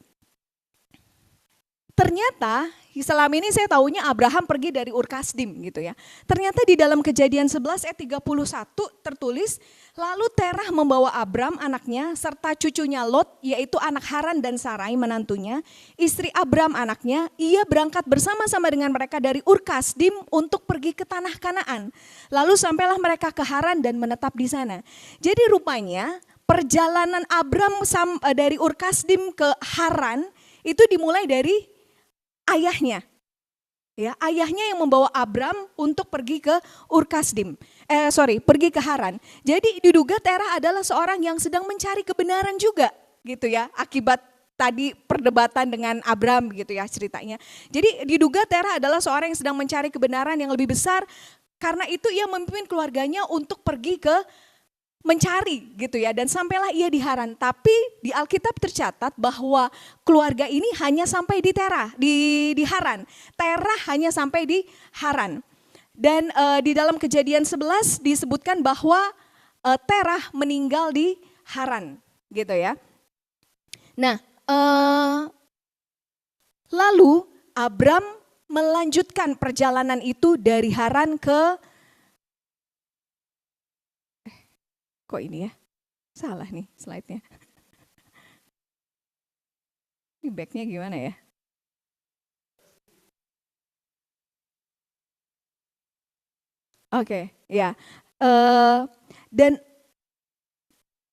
Ternyata selama ini saya tahunya Abraham pergi dari Ur Kasdim gitu ya. Ternyata di dalam Kejadian 11 ayat 31 tertulis, lalu Terah membawa Abram anaknya serta cucunya Lot, yaitu anak Haran dan Sarai menantunya, istri Abram anaknya, ia berangkat bersama-sama dengan mereka dari Ur Kasdim untuk pergi ke tanah Kanaan. Lalu sampailah mereka ke Haran dan menetap di sana. Jadi rupanya perjalanan Abram dari Ur Kasdim ke Haran itu dimulai dari ayahnya. Ya, ayahnya yang membawa Abram untuk pergi ke pergi ke Haran. Jadi diduga Terah adalah seorang yang sedang mencari kebenaran juga, gitu ya, akibat tadi perdebatan dengan Abram gitu ya ceritanya. Jadi diduga Terah adalah seorang yang sedang mencari kebenaran yang lebih besar, karena itu ia memimpin keluarganya untuk pergi ke mencari gitu ya, dan sampailah ia di Haran. Tapi di Alkitab tercatat bahwa keluarga ini hanya sampai di Haran. Terah hanya sampai di Haran. Dan di dalam Kejadian 11 disebutkan bahwa Terah meninggal di Haran gitu ya. Nah, lalu Abram melanjutkan perjalanan itu dari Haran ke kok ini ya? Salah nih slide-nya. Ini back-nya gimana ya? Oke, ya. Dan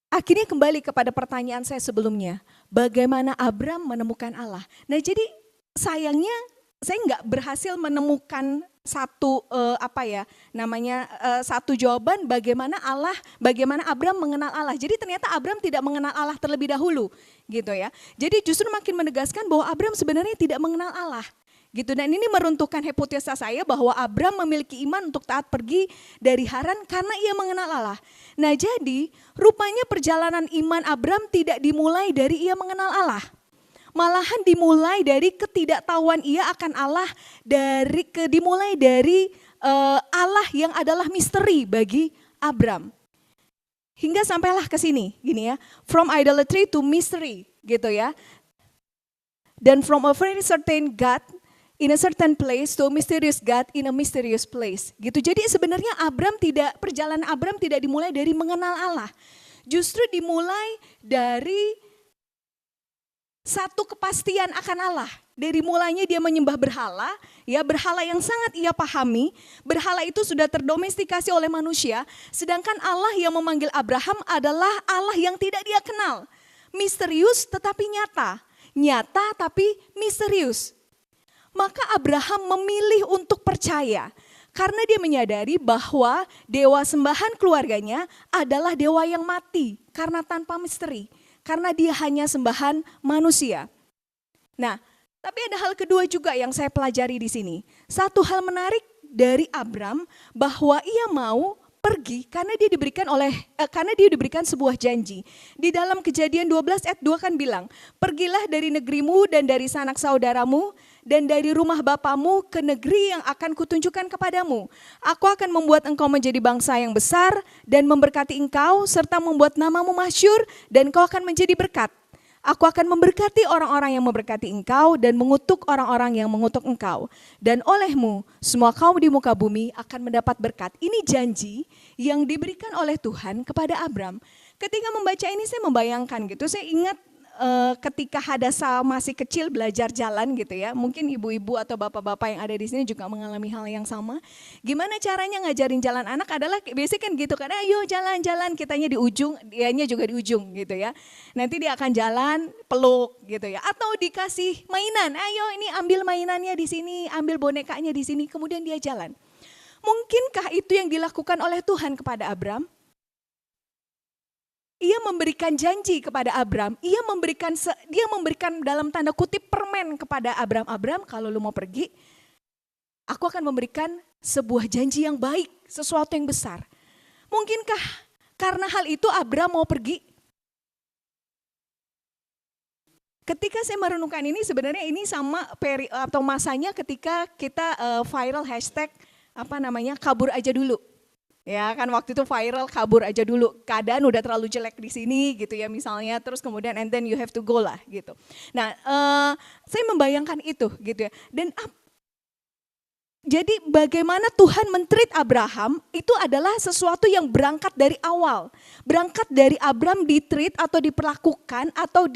akhirnya kembali kepada pertanyaan saya sebelumnya. Bagaimana Abram menemukan Allah? Nah jadi sayangnya saya nggak berhasil menemukan satu satu jawaban bagaimana Abram mengenal Allah. Jadi ternyata Abram tidak mengenal Allah terlebih dahulu gitu ya. Jadi justru makin menegaskan bahwa Abram sebenarnya tidak mengenal Allah gitu. Dan ini meruntuhkan hipotesa saya bahwa Abram memiliki iman untuk taat pergi dari Haran karena ia mengenal Allah. Nah jadi rupanya perjalanan iman Abram tidak dimulai dari ia mengenal Allah. Malahan dimulai dari ketidaktahuan ia akan Allah, dimulai dari Allah yang adalah misteri bagi Abram. Hingga sampailah ke sini, gini ya, from idolatry to mystery, gitu ya. Dan from a very certain God in a certain place to a mysterious God in a mysterious place, gitu. Jadi sebenarnya perjalanan Abram tidak dimulai dari mengenal Allah, justru dimulai dari satu kepastian akan Allah. Dari mulanya dia menyembah berhala, ya berhala yang sangat ia pahami, berhala itu sudah terdomestikasi oleh manusia, sedangkan Allah yang memanggil Abraham adalah Allah yang tidak dia kenal. Misterius tetapi nyata tapi misterius. Maka Abraham memilih untuk percaya, karena dia menyadari bahwa dewa sembahan keluarganya adalah dewa yang mati, karena tanpa misteri. Karena dia hanya sembahan manusia. Nah, tapi ada hal kedua juga yang saya pelajari di sini. Satu hal menarik dari Abram bahwa ia mau pergi karena dia diberikan sebuah janji. Di dalam Kejadian 12 ayat 2 kan bilang, "Pergilah dari negerimu dan dari sanak saudaramu dan dari rumah bapamu ke negeri yang akan kutunjukkan kepadamu. Aku akan membuat engkau menjadi bangsa yang besar dan memberkati engkau serta membuat namamu masyhur dan kau akan menjadi berkat. Aku akan memberkati orang-orang yang memberkati engkau dan mengutuk orang-orang yang mengutuk engkau. Dan olehmu semua kaum di muka bumi akan mendapat berkat." Ini janji yang diberikan oleh Tuhan kepada Abram. Ketika membaca ini saya membayangkan gitu, saya ingat ketika Hadasa masih kecil belajar jalan gitu ya. Mungkin ibu-ibu atau bapak-bapak yang ada di sini juga mengalami hal yang sama. Gimana caranya ngajarin jalan anak adalah biasanya kan gitu kan, ayo jalan-jalan, kitanya di ujung, dianya juga di ujung gitu ya. Nanti dia akan jalan peluk gitu ya. Atau dikasih mainan, ayo ini ambil mainannya di sini, ambil bonekanya di sini, kemudian dia jalan. Mungkinkah itu yang dilakukan oleh Tuhan kepada Abram? Ia memberikan janji kepada Abram, dia memberikan dalam tanda kutip permen kepada Abram. Abram, kalau lu mau pergi, aku akan memberikan sebuah janji yang baik, sesuatu yang besar. Mungkinkah karena hal itu Abram mau pergi? Ketika saya merenungkan ini, sebenarnya ini sama atau masanya ketika kita viral hashtag kabur aja dulu. Ya kan waktu itu viral kabur aja dulu, keadaan udah terlalu jelek di sini gitu ya misalnya, terus kemudian and then you have to go lah gitu. Nah saya membayangkan itu gitu ya, dan jadi bagaimana Tuhan men-treat Abraham itu adalah sesuatu yang berangkat dari awal. Berangkat dari Abram di-treat atau diperlakukan atau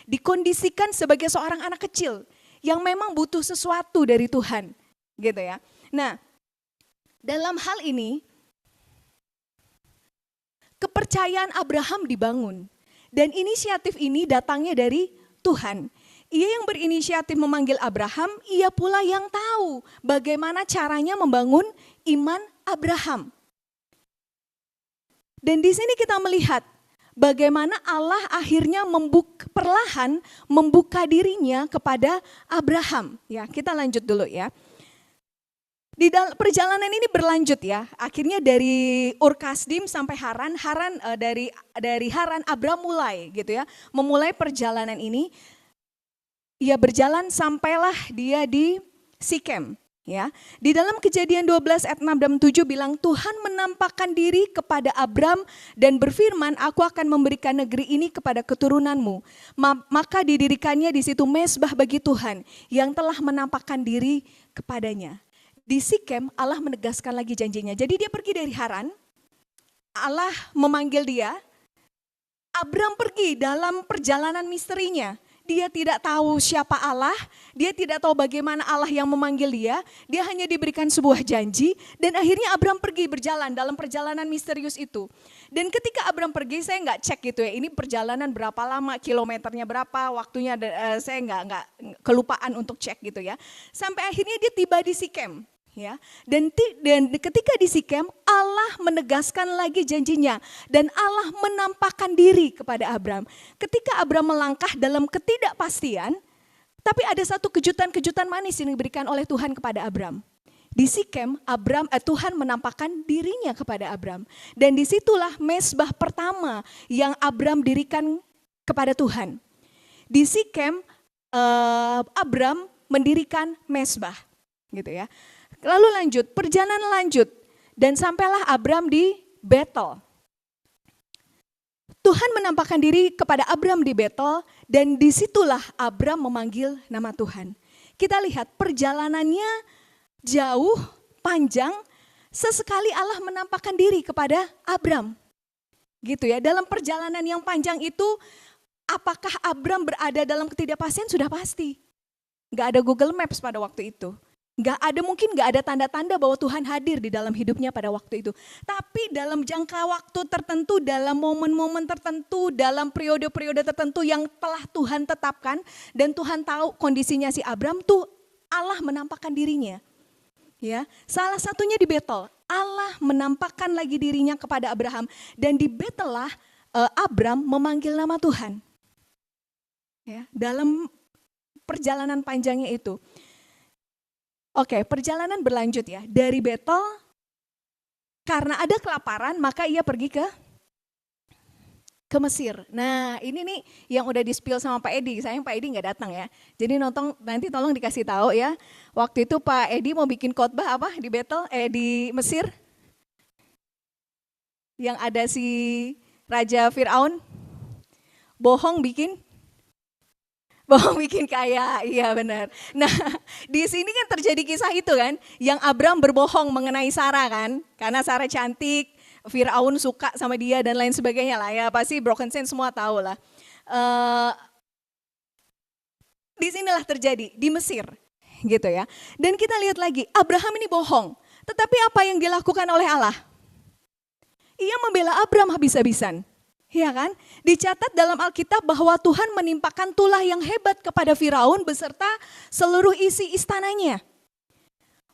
dikondisikan sebagai seorang anak kecil yang memang butuh sesuatu dari Tuhan gitu ya. Nah dalam hal ini kepercayaan Abraham dibangun dan inisiatif ini datangnya dari Tuhan. Ia yang berinisiatif memanggil Abraham, ia pula yang tahu bagaimana caranya membangun iman Abraham. Dan di sini kita melihat bagaimana Allah akhirnya perlahan membuka dirinya kepada Abraham. Ya, kita lanjut dulu ya. Di perjalanan ini berlanjut ya, akhirnya dari Ur Kasdim sampai Haran dari Haran Abram mulai gitu ya, memulai perjalanan ini. Ia berjalan sampailah dia di Sikem ya. Di dalam Kejadian 12 ayat 6 dan 7 bilang Tuhan menampakkan diri kepada Abram dan berfirman, aku akan memberikan negeri ini kepada keturunanmu. Maka didirikannya di situ mezbah bagi Tuhan yang telah menampakkan diri kepadanya. Di Sikem Allah menegaskan lagi janjinya. Jadi dia pergi dari Haran, Allah memanggil dia, Abram pergi dalam perjalanan misterinya. Dia tidak tahu siapa Allah, dia tidak tahu bagaimana Allah yang memanggil dia hanya diberikan sebuah janji dan akhirnya Abram pergi berjalan dalam perjalanan misterius itu. Dan ketika Abram pergi, saya nggak cek gitu ya, ini perjalanan berapa lama, kilometernya berapa, waktunya saya nggak kelupaan untuk cek gitu ya. Sampai akhirnya dia tiba di Sikem. Ya, dan ketika di Sikem Allah menegaskan lagi janjinya dan Allah menampakkan diri kepada Abram. Ketika Abram melangkah dalam ketidakpastian, tapi ada satu kejutan-kejutan manis yang diberikan oleh Tuhan kepada Abram. Di Sikem Tuhan menampakkan dirinya kepada Abram dan disitulah mezbah pertama yang Abram dirikan kepada Tuhan. Di Sikem Abram mendirikan mezbah, gitu ya. Lalu lanjut, perjalanan lanjut dan sampailah Abram di Betel. Tuhan menampakkan diri kepada Abram di Betel dan disitulah Abram memanggil nama Tuhan. Kita lihat perjalanannya jauh, panjang, sesekali Allah menampakkan diri kepada Abram. Gitu ya, dalam perjalanan yang panjang itu apakah Abram berada dalam ketidakpastian? Sudah pasti. Gak ada Google Maps pada waktu itu. Mungkin gak ada tanda-tanda bahwa Tuhan hadir di dalam hidupnya pada waktu itu. Tapi dalam jangka waktu tertentu, dalam momen-momen tertentu, dalam periode-periode tertentu yang telah Tuhan tetapkan dan Tuhan tahu kondisinya si Abram tuh Allah menampakkan dirinya. Ya, salah satunya di Betel. Allah menampakkan lagi dirinya kepada Abraham dan di Betel lah Abram memanggil nama Tuhan. Ya, dalam perjalanan panjangnya itu. Oke, perjalanan berlanjut ya. Dari Betel, karena ada kelaparan, maka ia pergi ke Mesir. Nah, ini nih yang udah di-spill sama Pak Edi. Sayang Pak Edi nggak datang ya. Jadi nanti tolong dikasih tahu ya. Waktu itu Pak Edi mau bikin khotbah apa di Betel, di Mesir. Yang ada si Raja Firaun, bohong bikin kaya, iya benar. Nah di sini kan terjadi kisah itu kan, yang Abram berbohong mengenai Sarah kan, karena Sarah cantik, Firaun suka sama dia dan lain sebagainya lah ya, pasti broken sense semua tahu lah. Di sinilah terjadi di Mesir, gitu ya. Dan kita lihat lagi, Abraham ini bohong, tetapi apa yang dilakukan oleh Allah? Ia membela Abram habis-habisan. Ya kan? Dicatat dalam Alkitab bahwa Tuhan menimpakan tulah yang hebat kepada Firaun beserta seluruh isi istananya.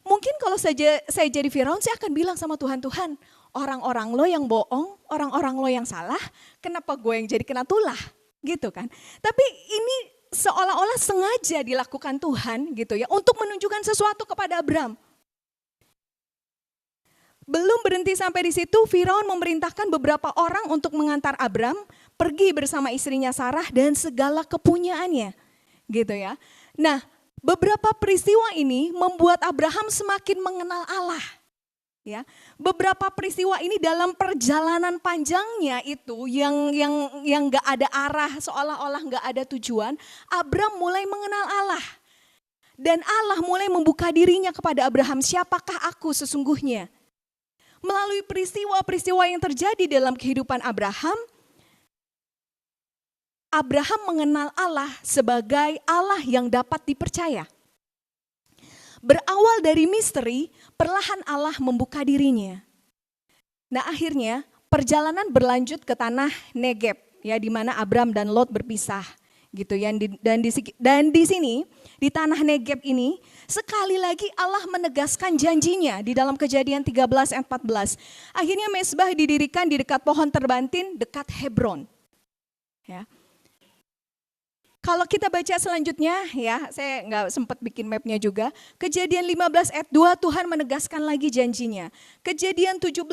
Mungkin kalau saya jadi Firaun, saya akan bilang sama Tuhan, Tuhan, Orang-orang lo yang bohong, orang-orang lo yang salah, kenapa gue yang jadi kena tulah? Gitu kan. Tapi ini seolah-olah sengaja dilakukan Tuhan gitu ya, untuk menunjukkan sesuatu kepada Abram. Belum berhenti sampai di situ, Firaun memerintahkan beberapa orang untuk mengantar Abram pergi bersama istrinya Sarah dan segala kepunyaannya. Gitu ya. Nah, beberapa peristiwa ini membuat Abraham semakin mengenal Allah. Ya, beberapa peristiwa ini dalam perjalanan panjangnya itu yang nggak ada arah, seolah-olah nggak ada tujuan, Abram mulai mengenal Allah. Dan Allah mulai membuka dirinya kepada Abraham, siapakah aku sesungguhnya? Melalui peristiwa-peristiwa yang terjadi dalam kehidupan Abraham mengenal Allah sebagai Allah yang dapat dipercaya. Berawal dari misteri, perlahan Allah membuka dirinya. Nah, akhirnya perjalanan berlanjut ke tanah Negeb, ya, di mana Abram dan Lot berpisah, gitu ya. Dan di sini di tanah Negeb ini sekali lagi Allah menegaskan janjinya di dalam Kejadian 13 ayat 14. Akhirnya mezbah didirikan di dekat pohon terbantin dekat Hebron. Ya. Kalau kita baca selanjutnya, ya, saya nggak sempat bikin mapnya juga. Kejadian 15 ayat 2 Tuhan menegaskan lagi janjinya. Kejadian 17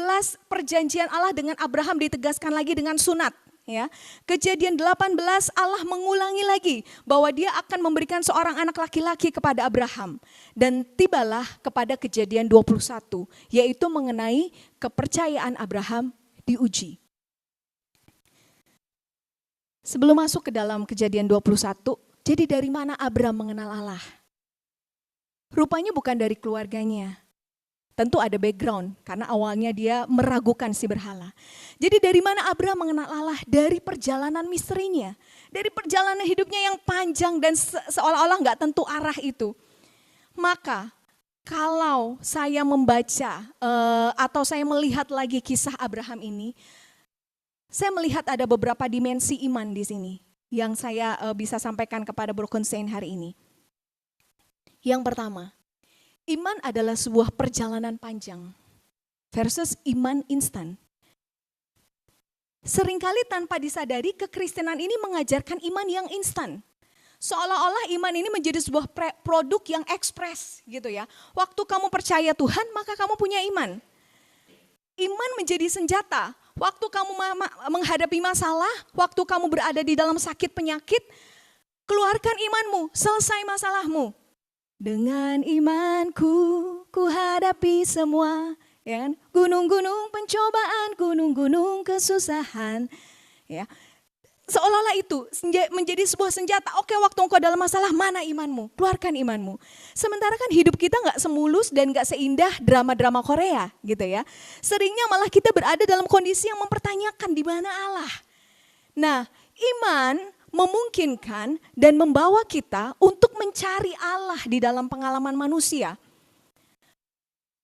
perjanjian Allah dengan Abraham ditegaskan lagi dengan sunat. Ya. Kejadian 18 Allah mengulangi lagi bahwa dia akan memberikan seorang anak laki-laki kepada Abraham. Dan tibalah kepada Kejadian 21, yaitu mengenai kepercayaan Abraham diuji. Sebelum masuk ke dalam Kejadian 21, jadi dari mana Abram mengenal Allah? Rupanya bukan dari keluarganya. Tentu ada background, karena awalnya dia meragukan si berhala. Jadi dari mana Abram mengenal Allah? Dari perjalanan misterinya. Dari perjalanan hidupnya yang panjang dan seolah-olah gak tentu arah itu. Maka kalau saya membaca atau saya melihat lagi kisah Abraham ini, saya melihat ada beberapa dimensi iman di sini yang saya bisa sampaikan kepada Broken Saint hari ini. Yang pertama, iman adalah sebuah perjalanan panjang versus iman instan. Seringkali tanpa disadari kekristenan ini mengajarkan iman yang instan. Seolah-olah iman ini menjadi sebuah produk yang ekspres gitu ya. Waktu kamu percaya Tuhan, maka kamu punya iman. Iman menjadi senjata. Waktu kamu menghadapi masalah, waktu kamu berada di dalam sakit penyakit, keluarkan imanmu, selesai masalahmu. Dengan imanku, ku hadapi semua, ya kan? Gunung-gunung pencobaan, gunung-gunung kesusahan. Ya. Seolah-olah itu menjadi sebuah senjata. Oke, waktu engkau dalam masalah, mana imanmu? Keluarkan imanmu. Sementara kan hidup kita gak semulus dan gak seindah drama-drama Korea gitu ya. Seringnya malah kita berada dalam kondisi yang mempertanyakan di mana Allah. Nah, iman memungkinkan dan membawa kita untuk mencari Allah di dalam pengalaman manusia.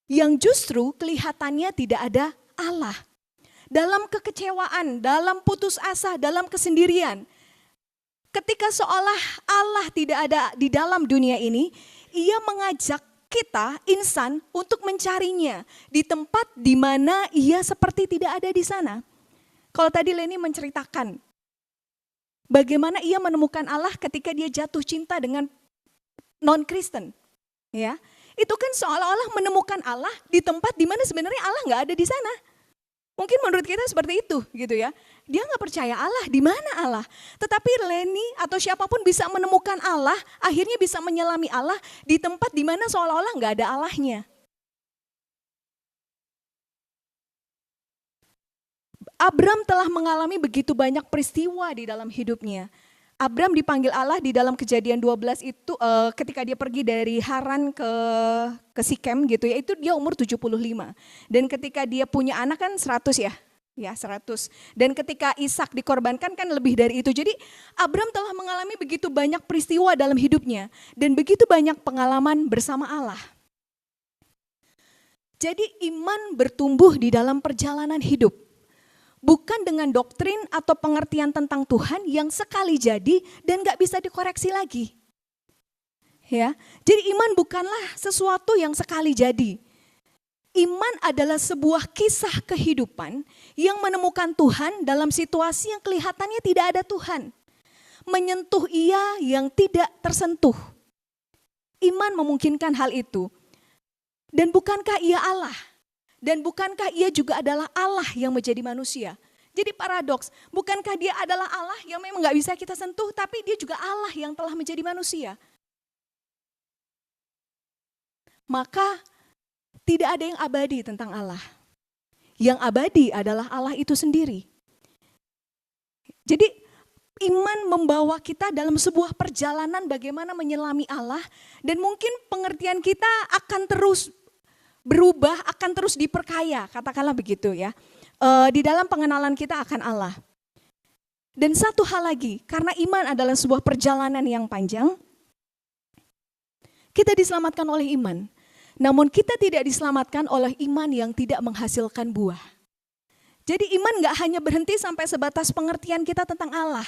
Yang justru kelihatannya tidak ada Allah. Dalam kekecewaan, dalam putus asa, dalam kesendirian. Ketika seolah Allah tidak ada di dalam dunia ini, ia mengajak kita, insan, untuk mencarinya di tempat di mana ia seperti tidak ada di sana. Kalau tadi Leni menceritakan bagaimana ia menemukan Allah ketika dia jatuh cinta dengan non-Kristen. Ya, itu kan seolah-olah menemukan Allah di tempat di mana sebenarnya Allah nggak ada di sana. Mungkin menurut kita seperti itu gitu ya. Dia gak percaya Allah, di mana Allah? Tetapi Leni atau siapapun bisa menemukan Allah, akhirnya bisa menyelami Allah di tempat di mana seolah-olah gak ada Allahnya. Abram telah mengalami begitu banyak peristiwa di dalam hidupnya. Abram dipanggil Allah di dalam Kejadian 12 itu ketika dia pergi dari Haran ke Sikem gitu ya, itu dia umur 75. Dan ketika dia punya anak kan 100 ya. Ya 100. Dan ketika Ishak dikorbankan kan lebih dari itu. Jadi Abram telah mengalami begitu banyak peristiwa dalam hidupnya dan begitu banyak pengalaman bersama Allah. Jadi iman bertumbuh di dalam perjalanan hidup. Bukan dengan doktrin atau pengertian tentang Tuhan yang sekali jadi dan gak bisa dikoreksi lagi. Ya, jadi iman bukanlah sesuatu yang sekali jadi. Iman adalah sebuah kisah kehidupan yang menemukan Tuhan dalam situasi yang kelihatannya tidak ada Tuhan. Menyentuh ia yang tidak tersentuh. Iman memungkinkan hal itu. Dan bukankah ia Allah? Dan bukankah ia juga adalah Allah yang menjadi manusia? Jadi paradoks, bukankah dia adalah Allah yang memang gak bisa kita sentuh, tapi dia juga Allah yang telah menjadi manusia. Maka tidak ada yang abadi tentang Allah. Yang abadi adalah Allah itu sendiri. Jadi iman membawa kita dalam sebuah perjalanan bagaimana menyelami Allah, dan mungkin pengertian kita akan terus berubah, akan terus diperkaya, katakanlah begitu ya. Di dalam pengenalan kita akan Allah. Dan satu hal lagi, karena iman adalah sebuah perjalanan yang panjang, kita diselamatkan oleh iman. Namun kita tidak diselamatkan oleh iman yang tidak menghasilkan buah. Jadi iman gak hanya berhenti sampai sebatas pengertian kita tentang Allah.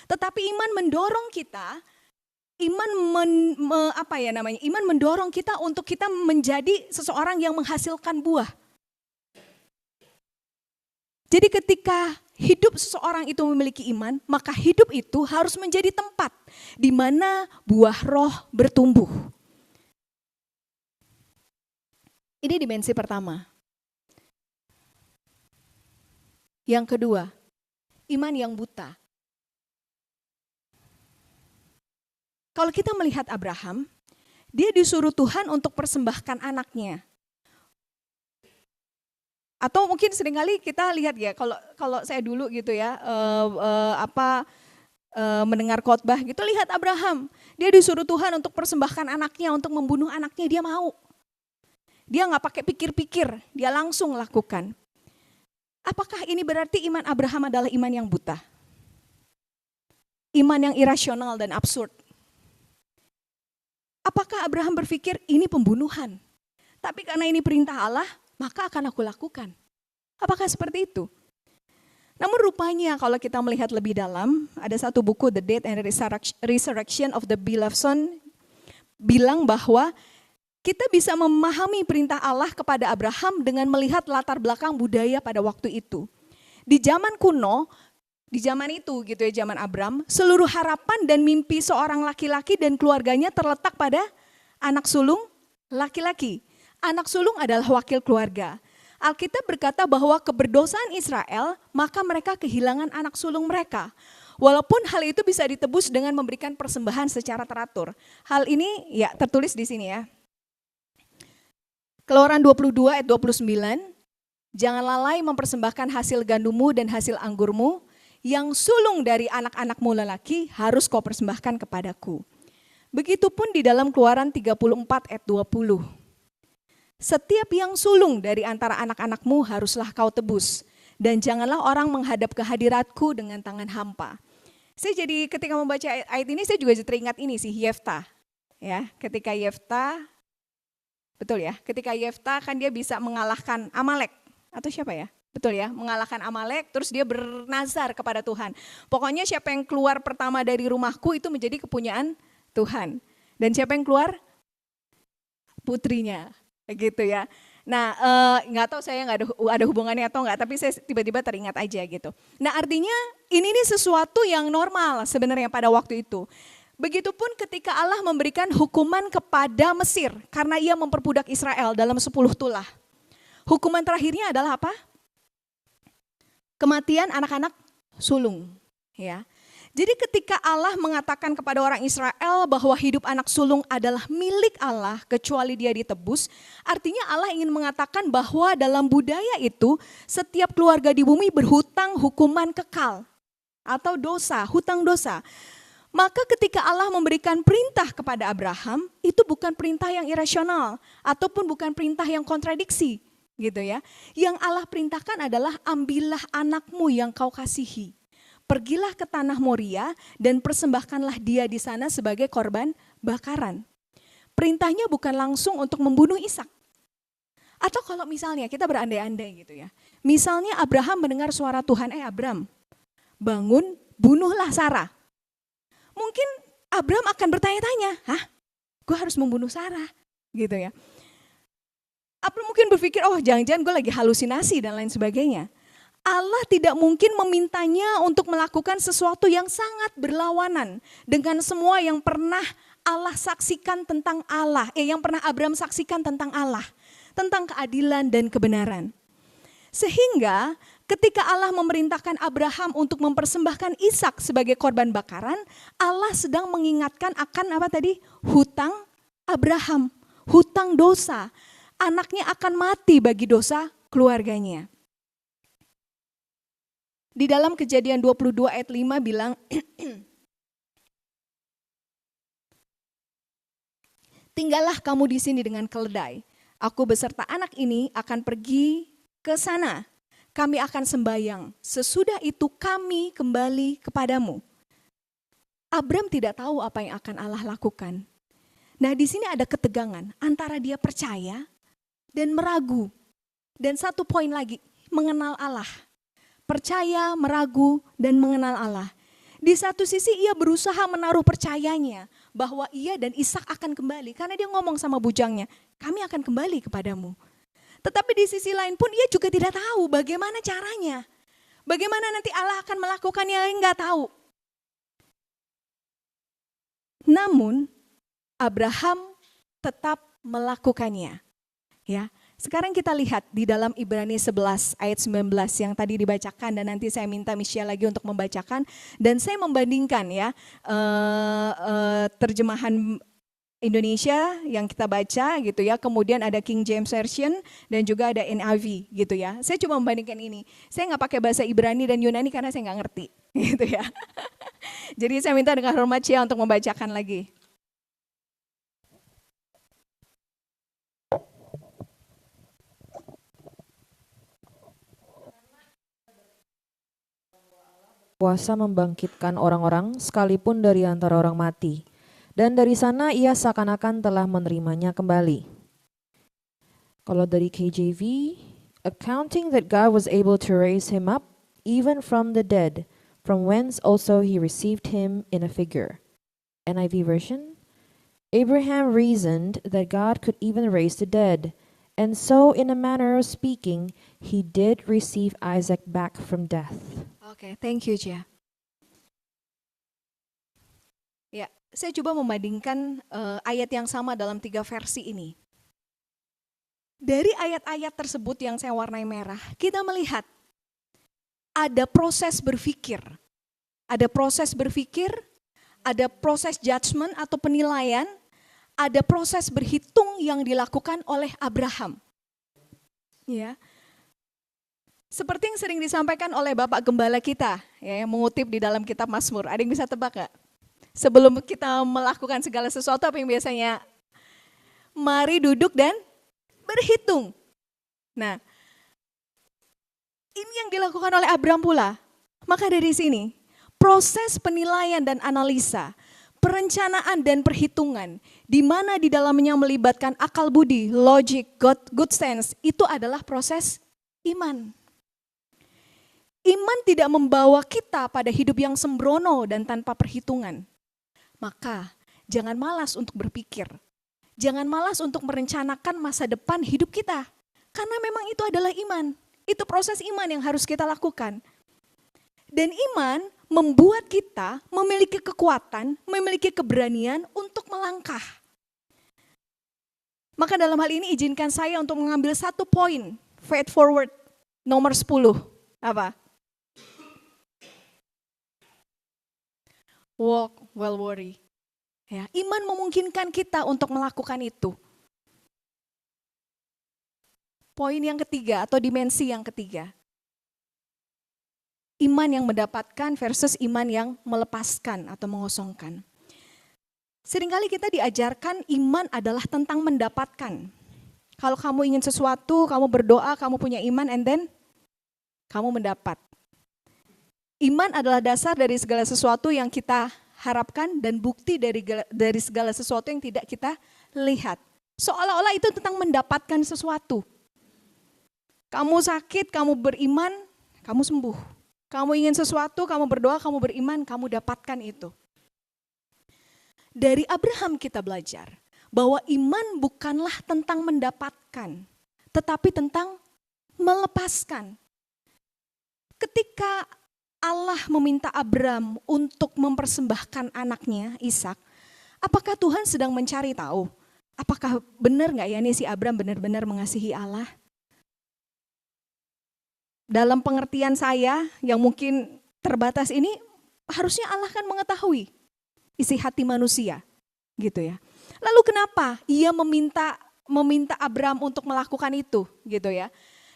Tetapi iman mendorong kita, iman mendorong kita untuk kita menjadi seseorang yang menghasilkan buah. Jadi ketika hidup seseorang itu memiliki iman, maka hidup itu harus menjadi tempat di mana buah roh bertumbuh. Ini dimensi pertama. Yang kedua, iman yang buta. Kalau kita melihat Abraham, dia disuruh Tuhan untuk persembahkan anaknya. Atau mungkin seringkali kita lihat ya, kalau saya dulu gitu ya, mendengar khotbah gitu, lihat Abraham, dia disuruh Tuhan untuk persembahkan anaknya, untuk membunuh anaknya, dia mau. Dia nggak pakai pikir-pikir, dia langsung lakukan. Apakah ini berarti iman Abraham adalah iman yang buta? Iman yang irasional dan absurd? Apakah Abraham berpikir ini pembunuhan? Tapi karena ini perintah Allah, maka akan aku lakukan. Apakah seperti itu? Namun rupanya kalau kita melihat lebih dalam, ada satu buku The Death and Resurrection of the Beloved Son bilang bahwa kita bisa memahami perintah Allah kepada Abraham dengan melihat latar belakang budaya pada waktu itu. Di zaman kuno, di zaman itu gitu ya, zaman Abram, seluruh harapan dan mimpi seorang laki-laki dan keluarganya terletak pada anak sulung laki-laki. Anak sulung adalah wakil keluarga. Alkitab berkata bahwa keberdosaan Israel, maka mereka kehilangan anak sulung mereka. Walaupun hal itu bisa ditebus dengan memberikan persembahan secara teratur. Hal ini ya tertulis di sini ya. Keluaran 22 ayat 29, jangan lalai mempersembahkan hasil gandummu dan hasil anggurmu, yang sulung dari anak-anakmu lelaki harus kau persembahkan kepadaku. Begitupun di dalam Keluaran 34 ayat 20. Setiap yang sulung dari antara anak-anakmu haruslah kau tebus, dan janganlah orang menghadap ke hadiratku dengan tangan hampa. Saya jadi ketika membaca ayat ini saya juga teringat ini sih, Yefta. Ya, ketika Yefta, betul ya, ketika Yefta kan dia bisa mengalahkan Amalek, atau siapa ya? Betul ya, mengalahkan Amalek, terus dia bernazar kepada Tuhan. Pokoknya siapa yang keluar pertama dari rumahku itu menjadi kepunyaan Tuhan. Dan siapa yang keluar? Putrinya, gitu ya. Nah, nggak tahu saya nggak ada hubungannya atau nggak, tapi saya tiba-tiba teringat aja gitu. Nah, artinya ini sesuatu yang normal sebenarnya pada waktu itu. Begitupun ketika Allah memberikan hukuman kepada Mesir karena ia memperbudak Israel dalam 10 tulah. Hukuman terakhirnya adalah apa? Kematian anak-anak sulung, ya. Jadi ketika Allah mengatakan kepada orang Israel bahwa hidup anak sulung adalah milik Allah kecuali dia ditebus, artinya Allah ingin mengatakan bahwa dalam budaya itu setiap keluarga di bumi berhutang hukuman kekal atau dosa, hutang dosa. Maka ketika Allah memberikan perintah kepada Abraham, itu bukan perintah yang irasional ataupun bukan perintah yang kontradiksi, gitu ya. Yang Allah perintahkan adalah ambillah anakmu yang kau kasihi. Pergilah ke tanah Moria dan persembahkanlah dia di sana sebagai korban bakaran. Perintahnya bukan langsung untuk membunuh Ishak. Atau kalau misalnya kita berandai-andai gitu ya. Misalnya Abraham mendengar suara Tuhan, Abram, bangun, bunuhlah Sarah. Mungkin Abraham akan bertanya-tanya, gue harus membunuh Sarah, gitu ya. Apa mungkin berpikir, oh jangan-jangan gue lagi halusinasi dan lain sebagainya. Allah tidak mungkin memintanya untuk melakukan sesuatu yang sangat berlawanan dengan semua yang pernah Allah saksikan tentang Allah, yang pernah Abraham saksikan tentang Allah, tentang keadilan dan kebenaran. Sehingga ketika Allah memerintahkan Abraham untuk mempersembahkan Ishak sebagai korban bakaran, Allah sedang mengingatkan akan apa tadi? Hutang Abraham, hutang dosa. Anaknya akan mati bagi dosa keluarganya. Di dalam Kejadian 22 ayat 5 bilang, tinggallah kamu di sini dengan keledai. Aku beserta anak ini akan pergi ke sana. Kami akan sembahyang. Sesudah itu kami kembali kepadamu. Abram tidak tahu apa yang akan Allah lakukan. Nah, di sini ada ketegangan antara dia percaya dan meragu. Dan satu poin lagi, mengenal Allah. Percaya, meragu, dan mengenal Allah. Di satu sisi ia berusaha menaruh percayanya bahwa ia dan Ishak akan kembali. Karena dia ngomong sama bujangnya, kami akan kembali kepadamu. Tetapi di sisi lain pun ia juga tidak tahu bagaimana caranya. Bagaimana nanti Allah akan melakukannya, enggak tahu. Namun Abraham tetap melakukannya. Ya. Sekarang kita lihat di dalam Ibrani 11 ayat 19 yang tadi dibacakan, dan nanti saya minta Michelle lagi untuk membacakan, dan saya membandingkan ya terjemahan Indonesia yang kita baca gitu ya, kemudian ada King James Version dan juga ada NIV gitu ya. Saya cuma membandingkan ini. Saya nggak pakai bahasa Ibrani dan Yunani karena saya nggak ngerti gitu ya. Jadi saya minta dengan hormat Cia untuk membacakan lagi. Kuasa membangkitkan orang-orang sekalipun dari antara orang mati. Dan dari sana ia seakan-akan telah menerimanya kembali. Kalau dari KJV, accounting that God was able to raise him up even from the dead, from whence also he received him in a figure. NIV version, Abraham reasoned that God could even raise the dead, and so in a manner of speaking, he did receive Isaac back from death. Oke, thank you Cia. Ya, saya coba membandingkan ayat yang sama dalam 3 versi ini. Dari ayat-ayat tersebut yang saya warnai merah, kita melihat ada proses berpikir. Ada proses berpikir, ada proses judgment atau penilaian, ada proses berhitung yang dilakukan oleh Abraham. Ya. Seperti yang sering disampaikan oleh Bapak Gembala kita, ya, yang mengutip di dalam kitab Mazmur. Ada yang bisa tebak gak? Sebelum kita melakukan segala sesuatu, apa yang biasanya? Mari duduk dan berhitung. Nah, ini yang dilakukan oleh Abraham pula. Maka dari sini, proses penilaian dan analisa, perencanaan dan perhitungan, di mana di dalamnya melibatkan akal budi, logic, good sense, itu adalah proses iman. Iman tidak membawa kita pada hidup yang sembrono dan tanpa perhitungan. Maka jangan malas untuk berpikir. Jangan malas untuk merencanakan masa depan hidup kita. Karena memang itu adalah iman. Itu proses iman yang harus kita lakukan. Dan iman membuat kita memiliki kekuatan, memiliki keberanian untuk melangkah. Maka dalam hal ini izinkan saya untuk mengambil satu poin, faith forward, nomor 10. Apa? Walk while worry. Ya, iman memungkinkan kita untuk melakukan itu. Poin yang ketiga atau dimensi yang ketiga. Iman yang mendapatkan versus iman yang melepaskan atau mengosongkan. Seringkali kita diajarkan iman adalah tentang mendapatkan. Kalau kamu ingin sesuatu, kamu berdoa, kamu punya iman, and then kamu mendapat. Iman adalah dasar dari segala sesuatu yang kita harapkan dan bukti dari segala sesuatu yang tidak kita lihat. Seolah-olah itu tentang mendapatkan sesuatu. Kamu sakit, kamu beriman, kamu sembuh. Kamu ingin sesuatu, kamu berdoa, kamu beriman, kamu dapatkan itu. Dari Abraham kita belajar bahwa iman bukanlah tentang mendapatkan, tetapi tentang melepaskan. Ketika Allah meminta Abram untuk mempersembahkan anaknya Ishak, apakah Tuhan sedang mencari tahu? Apakah benar nggak ya nih si Abram benar-benar mengasihi Allah? Dalam pengertian saya yang mungkin terbatas ini, harusnya Allah kan mengetahui isi hati manusia, gitu ya. Lalu kenapa ia meminta Abram untuk melakukan itu, gitu ya?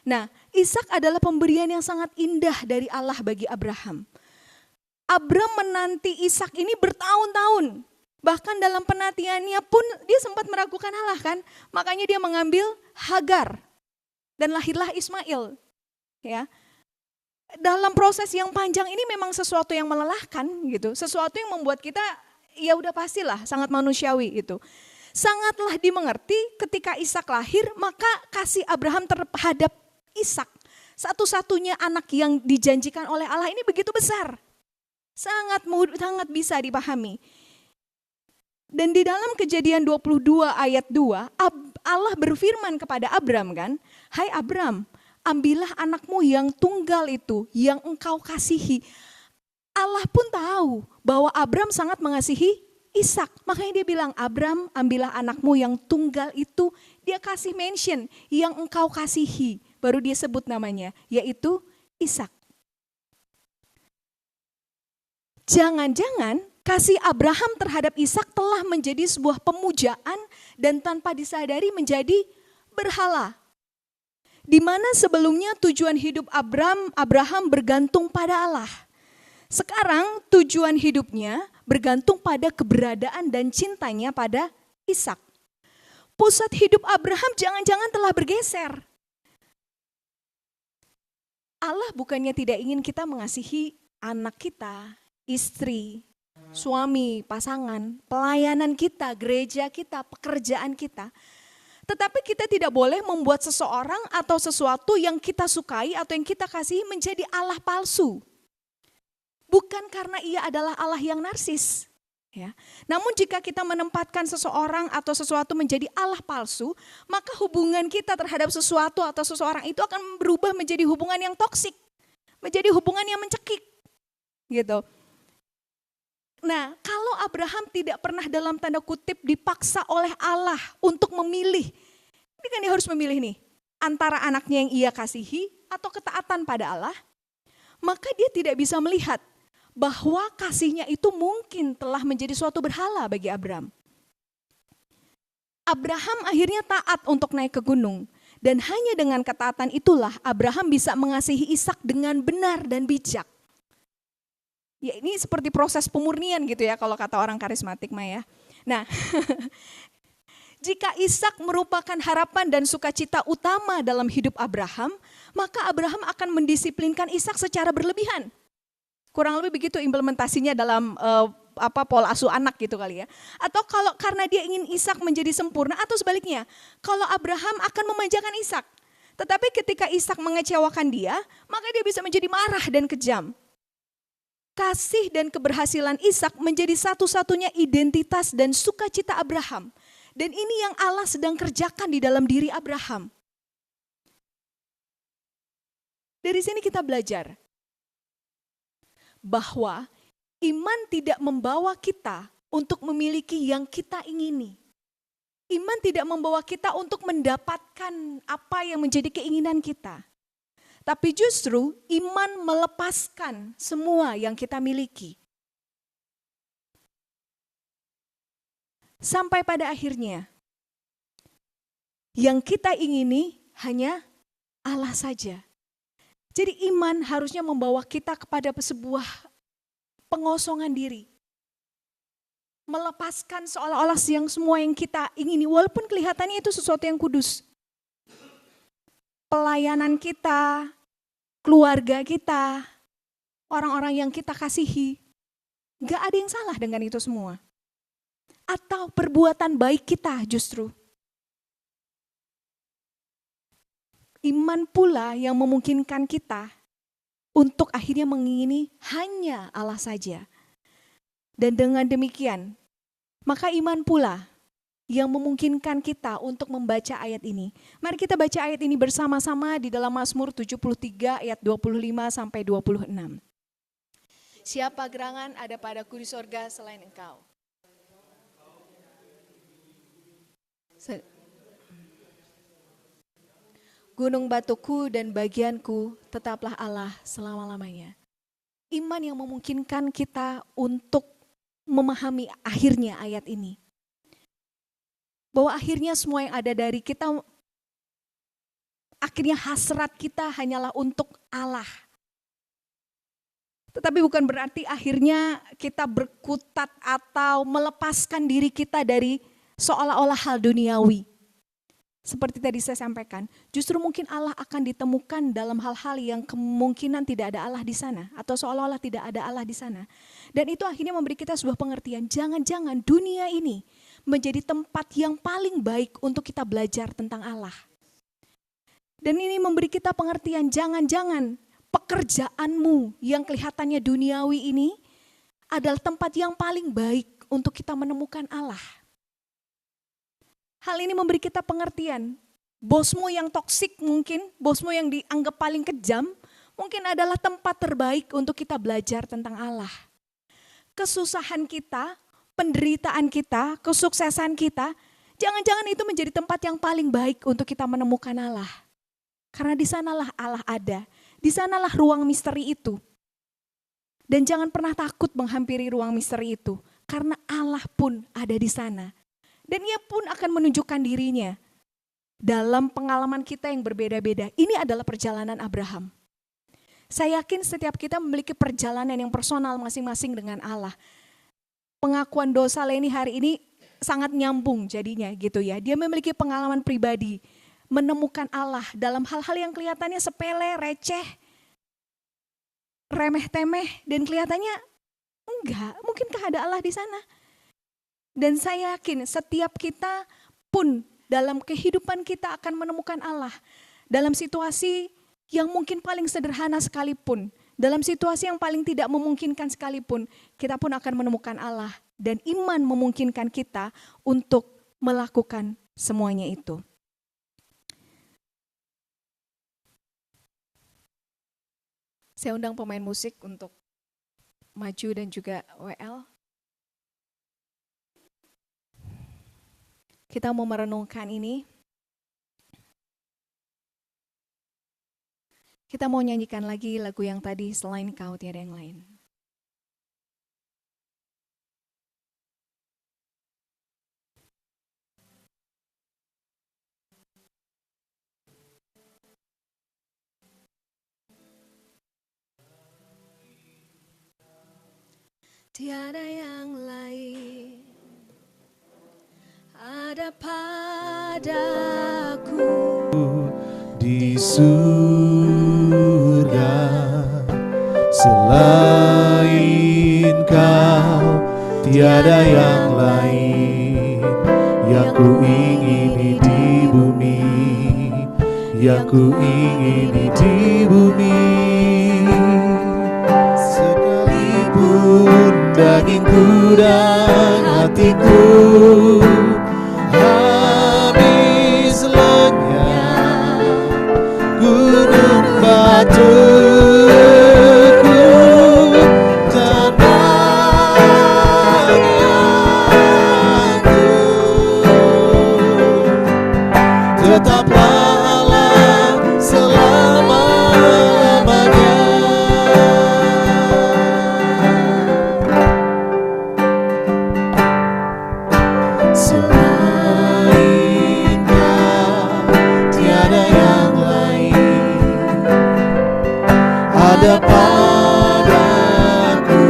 Nah, Ishak adalah pemberian yang sangat indah dari Allah bagi Abraham. Abram menanti Ishak ini bertahun-tahun. Bahkan dalam penantiannya pun dia sempat meragukan Allah kan. Makanya dia mengambil Hagar dan lahirlah Ismail. Ya. Dalam proses yang panjang ini memang sesuatu yang melelahkan gitu. Sesuatu yang membuat kita ya udah pastilah sangat manusiawi itu. Sangatlah dimengerti ketika Ishak lahir, maka kasih Abraham terhadap Ishak, satu-satunya anak yang dijanjikan oleh Allah ini begitu besar. Sangat bisa dipahami. Dan di dalam Kejadian 22 ayat 2, Allah berfirman kepada Abram kan, "Hai Abram, ambillah anakmu yang tunggal itu, yang engkau kasihi." Allah pun tahu bahwa Abram sangat mengasihi Ishak. Makanya dia bilang, "Abram, ambillah anakmu yang tunggal itu." Dia kasih mention, yang engkau kasihi. Baru dia sebut namanya, yaitu Ishak. Jangan-jangan kasih Abraham terhadap Ishak telah menjadi sebuah pemujaan dan tanpa disadari menjadi berhala. Di mana sebelumnya tujuan hidup Abraham bergantung pada Allah. Sekarang tujuan hidupnya bergantung pada keberadaan dan cintanya pada Ishak. Pusat hidup Abraham jangan-jangan telah bergeser. Allah bukannya tidak ingin kita mengasihi anak kita, istri, suami, pasangan, pelayanan kita, gereja kita, pekerjaan kita. Tetapi kita tidak boleh membuat seseorang atau sesuatu yang kita sukai atau yang kita kasihi menjadi Allah palsu. Bukan karena ia adalah Allah yang narsis. Ya. Namun jika kita menempatkan seseorang atau sesuatu menjadi Allah palsu, maka hubungan kita terhadap sesuatu atau seseorang itu akan berubah menjadi hubungan yang toksik, menjadi hubungan yang mencekik. Gitu. Nah, kalau Abraham tidak pernah dalam tanda kutip dipaksa oleh Allah untuk memilih, ini kan dia harus memilih nih, antara anaknya yang ia kasihi atau ketaatan pada Allah, maka dia tidak bisa melihat bahwa kasihnya itu mungkin telah menjadi suatu berhala bagi Abram. Abraham akhirnya taat untuk naik ke gunung. Dan hanya dengan ketaatan itulah Abraham bisa mengasihi Ishak dengan benar dan bijak. Ya ini seperti proses pemurnian gitu ya kalau kata orang karismatik mah ya. Nah, jika Ishak merupakan harapan dan sukacita utama dalam hidup Abraham, maka Abraham akan mendisiplinkan Ishak secara berlebihan. Kurang lebih begitu implementasinya dalam pola asuh anak gitu kali ya. Atau kalau karena dia ingin Ishak menjadi sempurna atau sebaliknya. Kalau Abraham akan memanjakan Ishak. Tetapi ketika Ishak mengecewakan dia, maka dia bisa menjadi marah dan kejam. Kasih dan keberhasilan Ishak menjadi satu-satunya identitas dan sukacita Abraham. Dan ini yang Allah sedang kerjakan di dalam diri Abraham. Dari sini kita belajar bahwa iman tidak membawa kita untuk memiliki yang kita ingini. Iman tidak membawa kita untuk mendapatkan apa yang menjadi keinginan kita. Tapi justru iman melepaskan semua yang kita miliki. Sampai pada akhirnya, yang kita ingini hanya Allah saja. Jadi iman harusnya membawa kita kepada sebuah pengosongan diri. Melepaskan seolah-olah yang semua yang kita ingini, walaupun kelihatannya itu sesuatu yang kudus. Pelayanan kita, keluarga kita, orang-orang yang kita kasihi, gak ada yang salah dengan itu semua. Atau perbuatan baik kita justru. Iman pula yang memungkinkan kita untuk akhirnya mengingini hanya Allah saja. Dan dengan demikian, maka iman pula yang memungkinkan kita untuk membaca ayat ini. Mari kita baca ayat ini bersama-sama di dalam Mazmur 73 ayat 25 sampai 26. Siapa gerangan ada padaku di sorga selain Engkau? Gunung batuku dan bagianku tetaplah Allah selama-lamanya. Iman yang memungkinkan kita untuk memahami akhirnya ayat ini. Bahwa akhirnya semua yang ada dari kita, akhirnya hasrat kita hanyalah untuk Allah. Tetapi bukan berarti akhirnya kita berkutat atau melepaskan diri kita dari seolah-olah hal duniawi. Seperti tadi saya sampaikan, justru mungkin Allah akan ditemukan dalam hal-hal yang kemungkinan tidak ada Allah di sana, atau seolah-olah tidak ada Allah di sana. Dan itu akhirnya memberi kita sebuah pengertian, jangan-jangan dunia ini menjadi tempat yang paling baik untuk kita belajar tentang Allah. Dan ini memberi kita pengertian, jangan-jangan pekerjaanmu yang kelihatannya duniawi ini adalah tempat yang paling baik untuk kita menemukan Allah. Hal ini memberi kita pengertian, bosmu yang toksik mungkin, bosmu yang dianggap paling kejam, mungkin adalah tempat terbaik untuk kita belajar tentang Allah. Kesusahan kita, penderitaan kita, kesuksesan kita, jangan-jangan itu menjadi tempat yang paling baik untuk kita menemukan Allah. Karena di sanalah Allah ada, di sanalah ruang misteri itu. Dan jangan pernah takut menghampiri ruang misteri itu, karena Allah pun ada di sana. Dan ia pun akan menunjukkan dirinya dalam pengalaman kita yang berbeda-beda. Ini adalah perjalanan Abraham. Saya yakin setiap kita memiliki perjalanan yang personal masing-masing dengan Allah. Pengakuan dosa Leni hari ini sangat nyambung jadinya gitu ya. Dia memiliki pengalaman pribadi, menemukan Allah dalam hal-hal yang kelihatannya sepele, receh, remeh-temeh, dan kelihatannya enggak, mungkinkah ada Allah di sana? Dan saya yakin setiap kita pun dalam kehidupan kita akan menemukan Allah. Dalam situasi yang mungkin paling sederhana sekalipun, dalam situasi yang paling tidak memungkinkan sekalipun, kita pun akan menemukan Allah. Dan iman memungkinkan kita untuk melakukan semuanya itu. Saya undang pemain musik untuk maju dan juga WL. Kita mau merenungkan ini. Kita mau nyanyikan lagi lagu yang tadi, selain Kau tiada yang lain. Tiada yang lain ada padaku di surga, selain Kau tiada yang lain yang ku ingini di bumi, yang ku ingini di bumi. Sekalipun dagingku dan hatiku habis lenyap, gunung batuku dan bagianku tetaplah Allah selama-lamanya. Selain Kau tiada yang lain ada padaku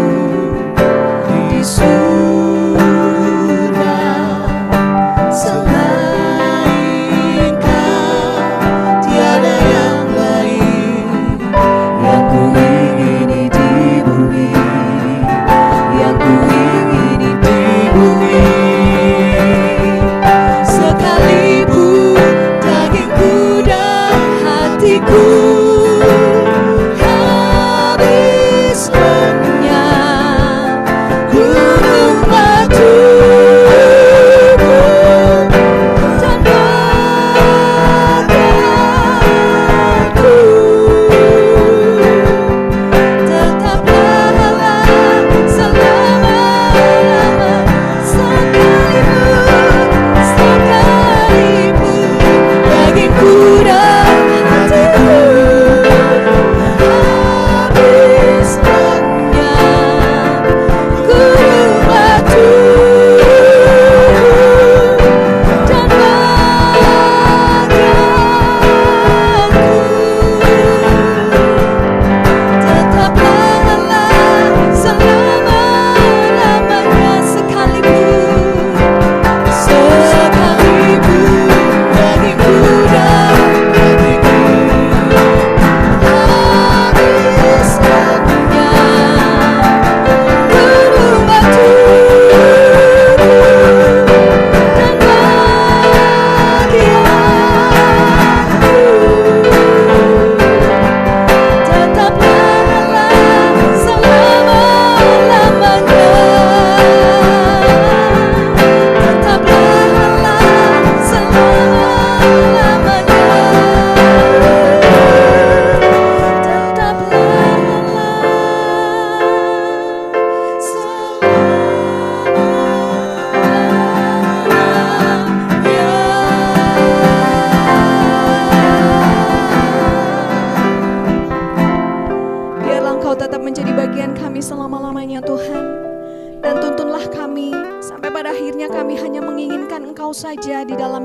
di surga. Selain Kau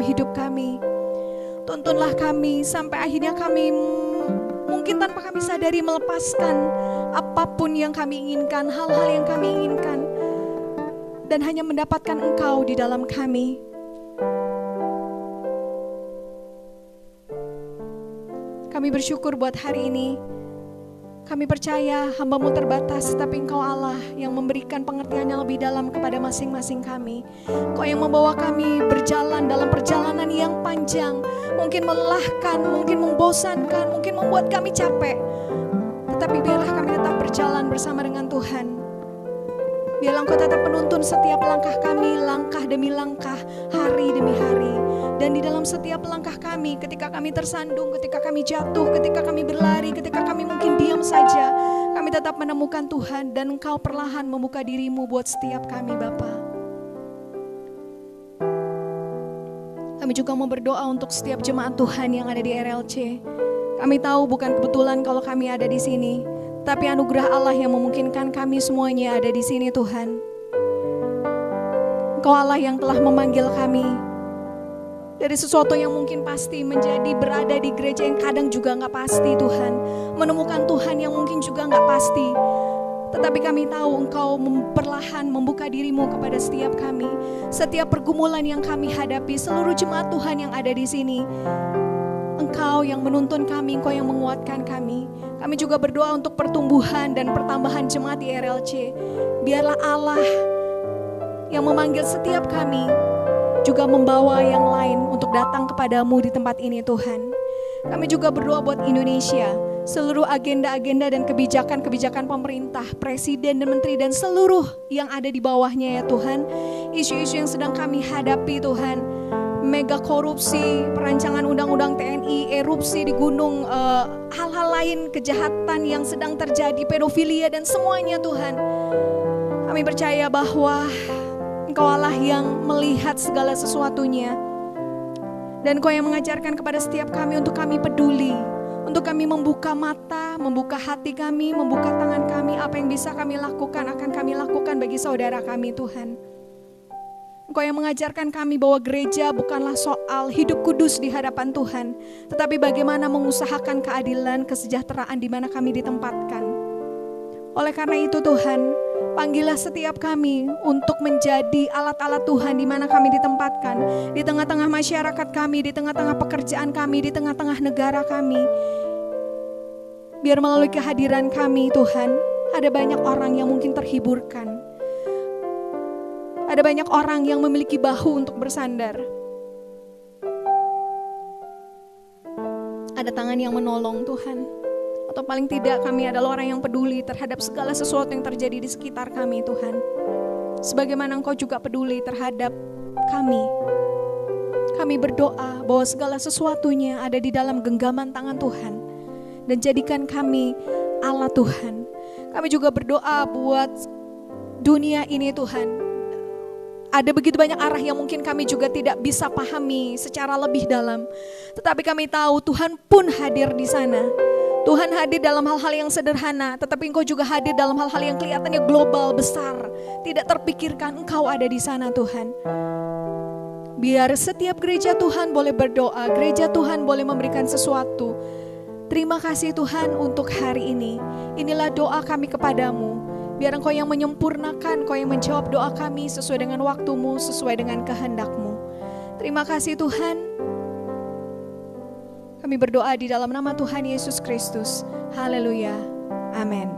dalam hidup kami. Tuntunlah kami sampai akhirnya kami mungkin tanpa kami sadari melepaskan apapun yang kami inginkan, hal-hal yang kami inginkan, dan hanya mendapatkan Engkau di dalam kami. Kami bersyukur buat hari ini. Kami percaya hamba-Mu terbatas, tetapi Engkau Allah yang memberikan pengertian yang lebih dalam kepada masing-masing kami. Engkau yang membawa kami berjalan dalam perjalanan yang panjang, mungkin melelahkan, mungkin membosankan, mungkin membuat kami capek. Tetapi biarlah kami tetap berjalan bersama dengan Tuhan. Biarlah Engkau tetap menuntun setiap langkah kami, langkah demi langkah, hari demi hari. Dan di dalam setiap langkah kami, ketika kami tersandung, ketika kami jatuh, ketika kami berlari, ketika kami mungkin diam saja, kami tetap menemukan Tuhan dan Engkau perlahan membuka diri-Mu buat setiap kami, Bapa. Kami juga mau berdoa untuk setiap jemaat Tuhan yang ada di RLC. Kami tahu bukan kebetulan kalau kami ada di sini, tapi anugerah Allah yang memungkinkan kami semuanya ada di sini, Tuhan. Engkau Allah yang telah memanggil kami dari sesuatu yang mungkin pasti menjadi berada di gereja yang kadang juga gak pasti, Tuhan. Menemukan Tuhan yang mungkin juga gak pasti. Tetapi kami tahu Engkau perlahan membuka diri-Mu kepada setiap kami. Setiap pergumulan yang kami hadapi, seluruh jemaat Tuhan yang ada di sini, Engkau yang menuntun kami, Engkau yang menguatkan kami. Kami juga berdoa untuk pertumbuhan dan pertambahan jemaat di RLC. Biarlah Allah yang memanggil setiap kami juga membawa yang lain untuk datang kepadamu di tempat ini, Tuhan. Kami juga berdoa buat Indonesia, seluruh agenda-agenda dan kebijakan-kebijakan pemerintah, presiden dan menteri dan seluruh yang ada di bawahnya, ya Tuhan. Isu-isu yang sedang kami hadapi, Tuhan. Mega korupsi, perancangan undang-undang TNI, erupsi di gunung, hal-hal lain, kejahatan yang sedang terjadi, pedofilia dan semuanya, Tuhan. Kami percaya bahwa Engkau Allah yang melihat segala sesuatunya. Dan Engkau yang mengajarkan kepada setiap kami untuk kami peduli, untuk kami membuka mata, membuka hati kami, membuka tangan kami. Apa yang bisa kami lakukan akan kami lakukan bagi saudara kami, Tuhan. Engkau yang mengajarkan kami bahwa gereja bukanlah soal hidup kudus di hadapan Tuhan, tetapi bagaimana mengusahakan keadilan, kesejahteraan di mana kami ditempatkan. Oleh karena itu, Tuhan, panggillah setiap kami untuk menjadi alat-alat Tuhan di mana kami ditempatkan, di tengah-tengah masyarakat kami, di tengah-tengah pekerjaan kami, di tengah-tengah negara kami. Biar melalui kehadiran kami, Tuhan, ada banyak orang yang mungkin terhiburkan. Ada banyak orang yang memiliki bahu untuk bersandar. Ada tangan yang menolong, Tuhan. Atau paling tidak kami adalah orang yang peduli terhadap segala sesuatu yang terjadi di sekitar kami, Tuhan. Sebagaimana Engkau juga peduli terhadap kami. Kami berdoa bahwa segala sesuatunya ada di dalam genggaman tangan Tuhan. Dan jadikan kami Allah Tuhan. Kami juga berdoa buat dunia ini, Tuhan. Ada begitu banyak arah yang mungkin kami juga tidak bisa pahami secara lebih dalam. Tetapi kami tahu Tuhan pun hadir di sana. Tuhan hadir dalam hal-hal yang sederhana, tetapi Engkau juga hadir dalam hal-hal yang kelihatannya global, besar. Tidak terpikirkan, Engkau ada di sana, Tuhan. Biar setiap gereja Tuhan boleh berdoa, gereja Tuhan boleh memberikan sesuatu. Terima kasih Tuhan untuk hari ini. Inilah doa kami kepadamu. Biar Engkau yang menyempurnakan, Engkau yang menjawab doa kami sesuai dengan waktu-Mu, sesuai dengan kehendak-Mu. Terima kasih Tuhan. Kami berdoa di dalam nama Tuhan Yesus Kristus. Haleluya. Amin.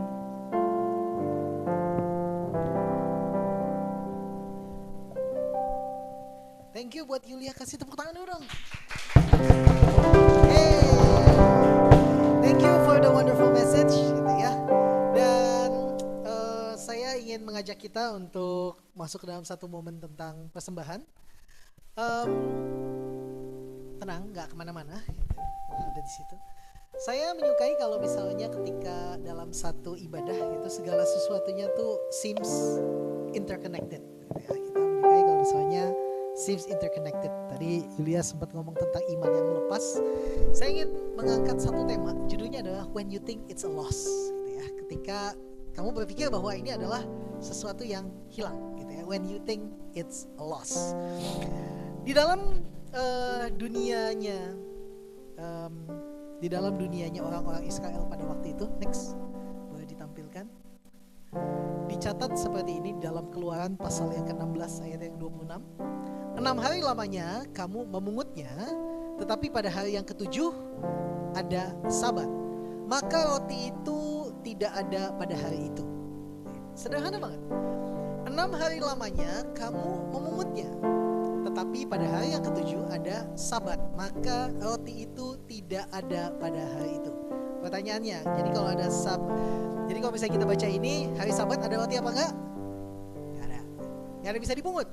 Thank you buat Yulia, kasih tepuk tangan dulu dong. Thank you for the wonderful message, gitu ya. Dan saya ingin mengajak kita untuk masuk ke dalam satu momen tentang persembahan. Tenang, nggak kemana-mana, gitu. Ada di situ. Saya menyukai kalau misalnya ketika dalam satu ibadah itu segala sesuatunya tuh seems interconnected, gitu ya. Kita menyukai kalau misalnya seems interconnected. Tadi Yulia sempat ngomong tentang iman yang melepas. Saya ingin mengangkat satu tema, judulnya adalah When You Think It's a Loss, gitu ya. Ketika kamu berpikir bahwa ini adalah sesuatu yang hilang, gitu ya. When you think it's a loss. Di dalam dunianya di dalam dunianya orang-orang Israel pada waktu itu, next boleh ditampilkan, dicatat seperti ini dalam Keluaran pasal yang ke-16 ayat yang 26. 6 hari lamanya kamu memungutnya, tetapi pada hari yang ke-7 ada Sabat, maka roti itu tidak ada pada hari itu. Sederhana banget. 6 hari lamanya kamu memungutnya, tetapi pada hari yang ke-7 ada Sabat, maka roti itu tidak ada pada hari itu. Pertanyaannya, jadi kalau ada jadi kalau misalnya kita baca ini, hari Sabat ada roti apa enggak? Enggak ada. Enggak ada bisa dipungut.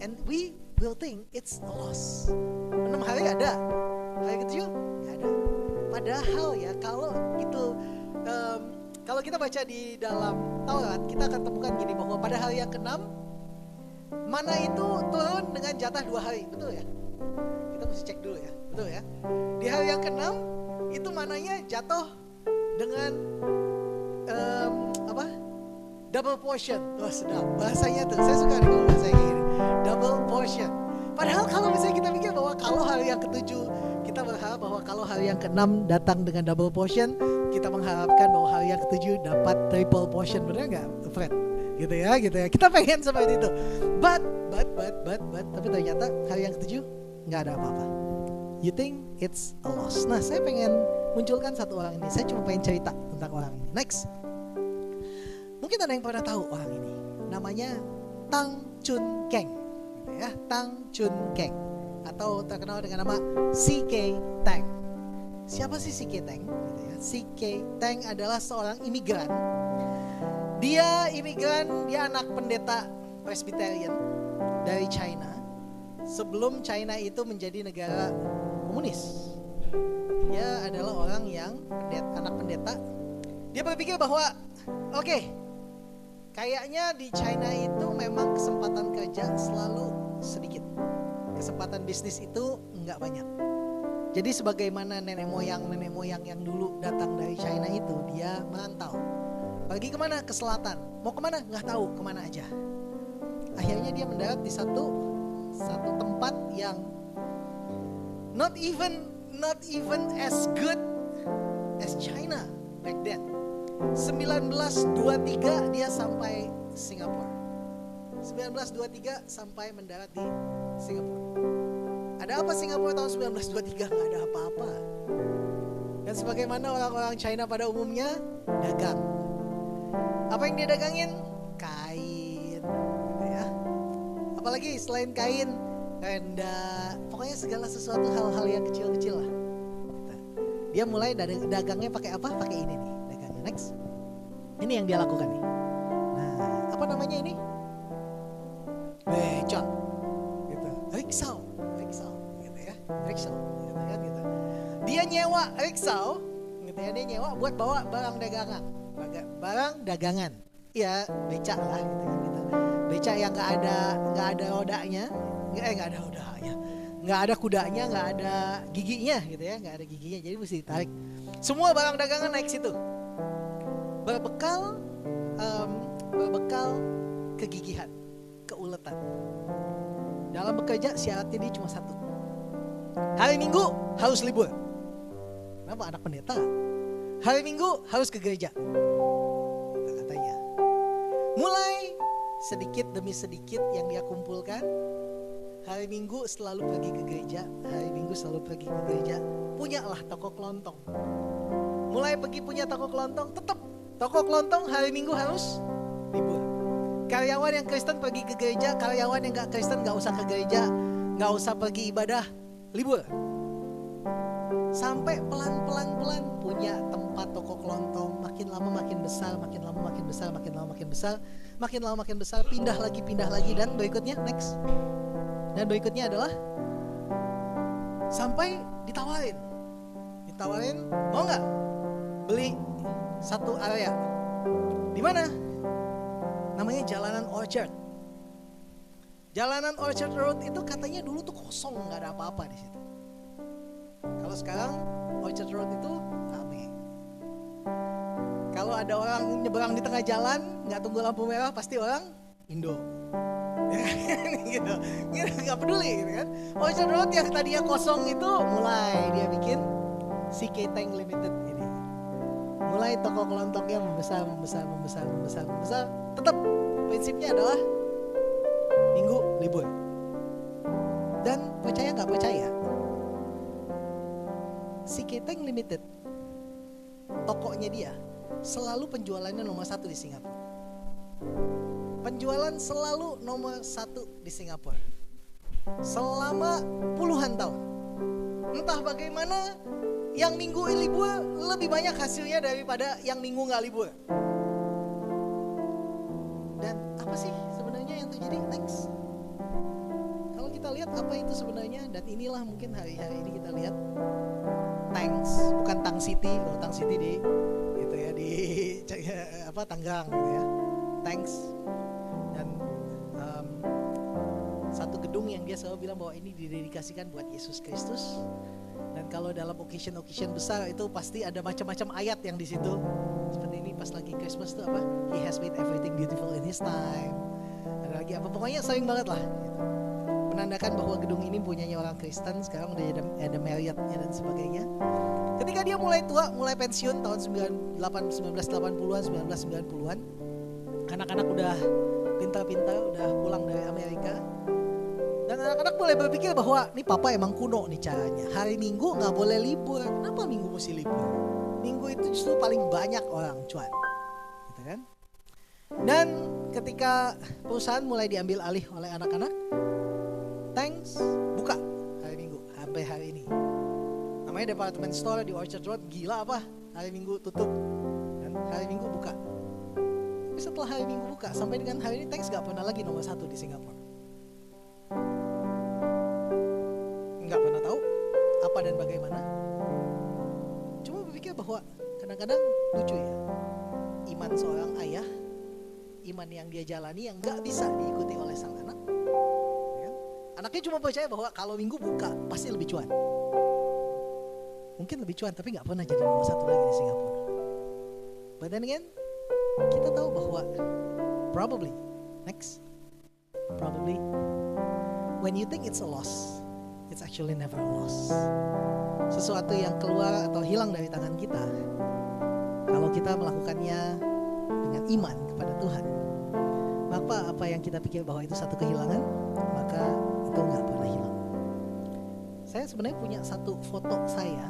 And we will think it's a loss. 6 hari ada, hari ke-7 enggak ada. Padahal ya kalau itu kalau kita baca di dalam Taurat, kita akan temukan gini, bahwa pada hari yang ke-6 mana itu turun dengan jatah 2 hari, betul ya? Kita mesti cek dulu ya, betul ya? Di hari yang ke-6 itu mananya jatuh dengan double portion. Wah, sedap bahasanya tuh, saya suka nih kalau bahasanya kayak gini, double portion. Padahal kalau misalnya kita pikir bahwa kalau hari yang ke-7 kita berharap bahwa kalau hari yang ke-6 datang dengan double portion, kita mengharapkan bahwa hari yang ke-7 dapat triple portion, benar nggak, Fred? Gitu ya. Kita pengen seperti itu. But, tapi ternyata hari yang ke-7 nggak ada apa-apa. You think it's a loss. Nah, saya pengen munculkan satu orang ini. Saya cuma pengen cerita tentang orang ini. Next. Mungkin ada yang pernah tahu orang ini. Namanya Tang Chun Keng. Gitu ya, Tang Chun Keng. Atau terkenal dengan nama C.K. Tang. Siapa sih C.K. Tang? Gitu ya. C.K. Tang adalah seorang imigran. Dia imigran, dia anak pendeta Presbyterian dari China. Sebelum China itu menjadi negara komunis. Dia adalah orang yang anak pendeta. Dia berpikir bahwa oke, kayaknya di China itu memang kesempatan kerja selalu sedikit. Kesempatan bisnis itu enggak banyak. Jadi sebagaimana nenek moyang yang dulu datang dari China itu, dia merantau. Pergi kemana? Ke selatan. Mau kemana? Nggak tahu, kemana aja. Akhirnya dia mendarat di satu tempat yang not even as good as China back then. 1923 dia sampai Singapura. 1923 sampai mendarat di Singapura. Ada apa Singapura tahun 1923? Nggak ada apa-apa. Dan sebagaimana orang-orang China pada umumnya, dagang. Apa yang dia dagangin? Kain, gitu ya. Apalagi selain kain, renda, pokoknya segala sesuatu hal-hal yang kecil-kecil lah. Gitu. Dia mulai dagangnya pakai apa? Pakai ini nih, dagangnya. Next, ini yang dia lakukan nih. Nah, apa namanya ini? Becak, gitu. Riksau, gitu ya. Riksau, gitu ya. Gitu. Dia nyewa riksau, gitu ya. Dia nyewa buat bawa barang dagangan, ya becak lah gitu kan, gitu. Becak yang nggak ada rodanya, nggak ada kudanya, nggak ada giginya gitu ya, nggak ada giginya, jadi mesti ditarik. Semua barang dagangan naik situ, berbekal kegigihan, keuletan. Dalam bekerja syaratnya dia cuma satu, hari Minggu harus libur. Kenapa? Anak pendeta. Hari Minggu harus ke gereja, katanya. Mulai sedikit demi sedikit yang dia kumpulkan, hari Minggu selalu pergi ke gereja, punyalah toko kelontong. Mulai pergi punya toko kelontong, tetap toko kelontong hari Minggu harus libur. Karyawan yang Kristen pergi ke gereja, karyawan yang gak Kristen gak usah ke gereja, gak usah pergi ibadah, libur. Sampai pelan-pelan punya tempat toko kelontong, makin lama makin besar, pindah lagi, dan berikutnya next. Dan berikutnya adalah sampai ditawarin, mau nggak beli satu area di mana? Namanya Jalanan Orchard. Jalanan Orchard Road itu katanya dulu tuh kosong, nggak ada apa-apa di situ. Kalau sekarang Orchard Road itu rame. Kalau ada orang nyebrang di tengah jalan nggak tunggu lampu merah, pasti orang Indo. gitu. Nggak peduli gitu kan. Orchard Road yang tadinya kosong itu mulai dia bikin CK Tank Limited ini. Mulai toko kelontongnya membesar. Tetap prinsipnya adalah Minggu libur. Dan percaya nggak percaya, CK Tank Limited tokonya dia selalu penjualannya nomor 1 di Singapura. Penjualan selalu nomor 1 di Singapura selama puluhan tahun. Entah bagaimana, yang minggu libur lebih banyak hasilnya daripada yang minggu nggak libur. Dan apa sih sebenarnya yang terjadi? Next, kalau kita lihat apa itu sebenarnya, dan inilah mungkin hari-hari ini kita lihat Tanks, bukan Tang City. Kalau Tang City di gitu ya, di Tanggang gitu ya. Tanks. Dan satu gedung yang dia selalu bilang bahwa ini didedikasikan buat Yesus Kristus. Dan kalau dalam occasion besar itu pasti ada macam-macam ayat yang di situ. Seperti ini pas lagi Christmas itu apa? He has made everything beautiful in his time. Ada lagi apa? Pokoknya sering banget lah gitu. Menandakan bahwa gedung ini punyanya orang Kristen, sekarang udah ada Marriott-nya dan sebagainya. Ketika dia mulai tua, mulai pensiun tahun 1980-an, 1990-an, anak-anak udah pintar-pintar, udah pulang dari Amerika. Dan anak-anak mulai berpikir bahwa nih papa emang kuno nih caranya. Hari Minggu gak boleh libur. Kenapa Minggu mesti libur? Minggu itu justru paling banyak orang cuan. Gitu kan? Dan ketika perusahaan mulai diambil alih oleh anak-anak, Tanks buka hari Minggu sampai hari ini. Namanya department store di Orchard Road. Gila apa? Hari Minggu tutup dan hari Minggu buka. Tapi setelah hari Minggu buka sampai dengan hari ini, Tanks gak pernah lagi nomor 1 di Singapura. Nggak pernah tahu apa dan bagaimana. Cuma berpikir bahwa kadang-kadang lucu ya, iman seorang ayah, iman yang dia jalani yang nggak bisa diikuti oleh sang anak. Ya, anaknya cuma percaya bahwa kalau Minggu buka pasti lebih cuan. Mungkin lebih cuan, tapi nggak pernah jadi nomor 1 lagi di Singapura. But then again, kita tahu bahwa probably when you think it's a loss, it's actually never a loss. Sesuatu yang keluar atau hilang dari tangan kita, kalau kita melakukannya dengan iman kepada Tuhan, maka apa yang kita pikir bahwa itu satu kehilangan, maka itu nggak pernah hilang. Saya sebenarnya punya satu foto saya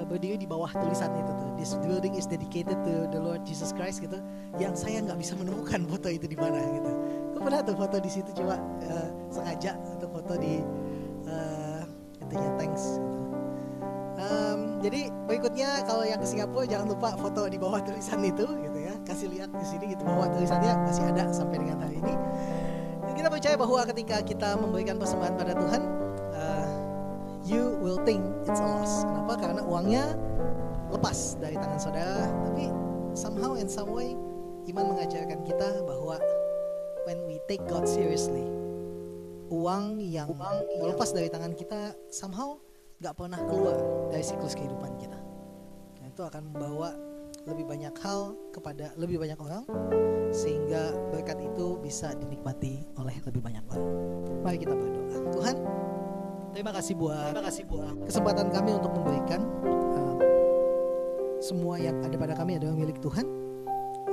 berdiri di bawah tulisan itu tuh, "This building is dedicated to the Lord Jesus Christ" gitu. Yang saya nggak bisa menemukan foto itu di mana gitu. Gue pernah tuh foto di situ, cuma sengaja untuk foto di itunya Tanks gitu. Jadi berikutnya kalau yang ke Singapura jangan lupa foto di bawah tulisan itu gitu ya. Kasih lihat di sini gitu bahwa tulisannya masih ada sampai dengan hari ini. Dan kita percaya bahwa ketika kita memberikan persembahan pada Tuhan, you will think it's a loss. Kenapa? Karena uangnya lepas dari tangan saudara. Tapi somehow in some way iman mengajarkan kita bahwa when we take God seriously, uang yang lepas dari tangan kita somehow gak pernah keluar dari siklus kehidupan kita. Nah, itu akan membawa lebih banyak hal kepada lebih banyak orang, sehingga berkat itu bisa dinikmati oleh lebih banyak orang. Mari kita berdoa. Tuhan, terima kasih buat kesempatan kami untuk memberikan semua yang ada pada kami adalah milik Tuhan.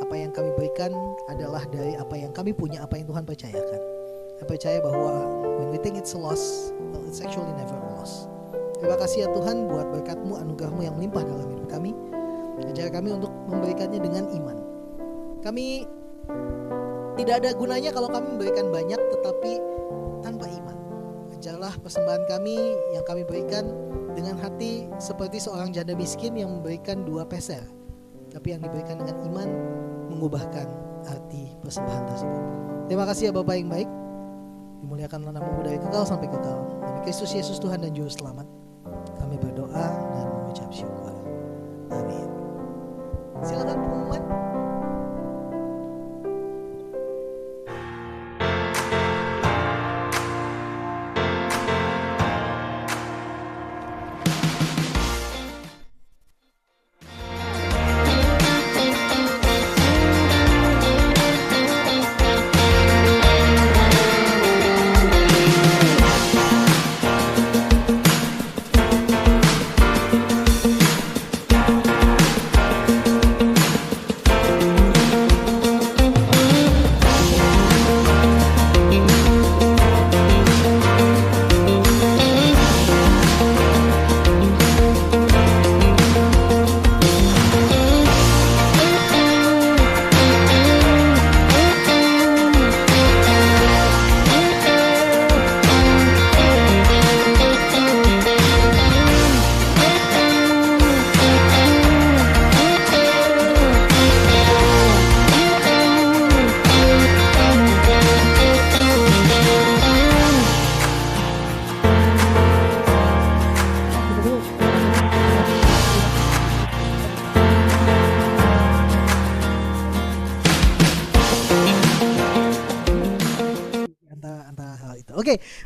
Apa yang kami berikan adalah dari apa yang kami punya, apa yang Tuhan percayakan. Saya percaya bahwa when we think it's a loss, well, it's actually never a loss. Terima kasih ya Tuhan buat berkat-Mu, anugerah-Mu yang melimpah dalam hidup kami. Ajar kami untuk memberikannya dengan iman. Kami tidak ada gunanya kalau kami memberikan banyak tetapi tanpa iman. Ajarlah persembahan kami yang kami berikan dengan hati seperti seorang janda miskin yang memberikan 2 peser. Tapi yang diberikan dengan iman mengubahkan arti persembahan tersebut. Terima kasih ya Bapa yang baik. Dimuliakanlah nama-Mu dari kekal sampai kekal. Demi Kristus Yesus Tuhan dan Juru Selamat, kami berdoa dan mengucap syukur. Amin. Silakan pengumuman.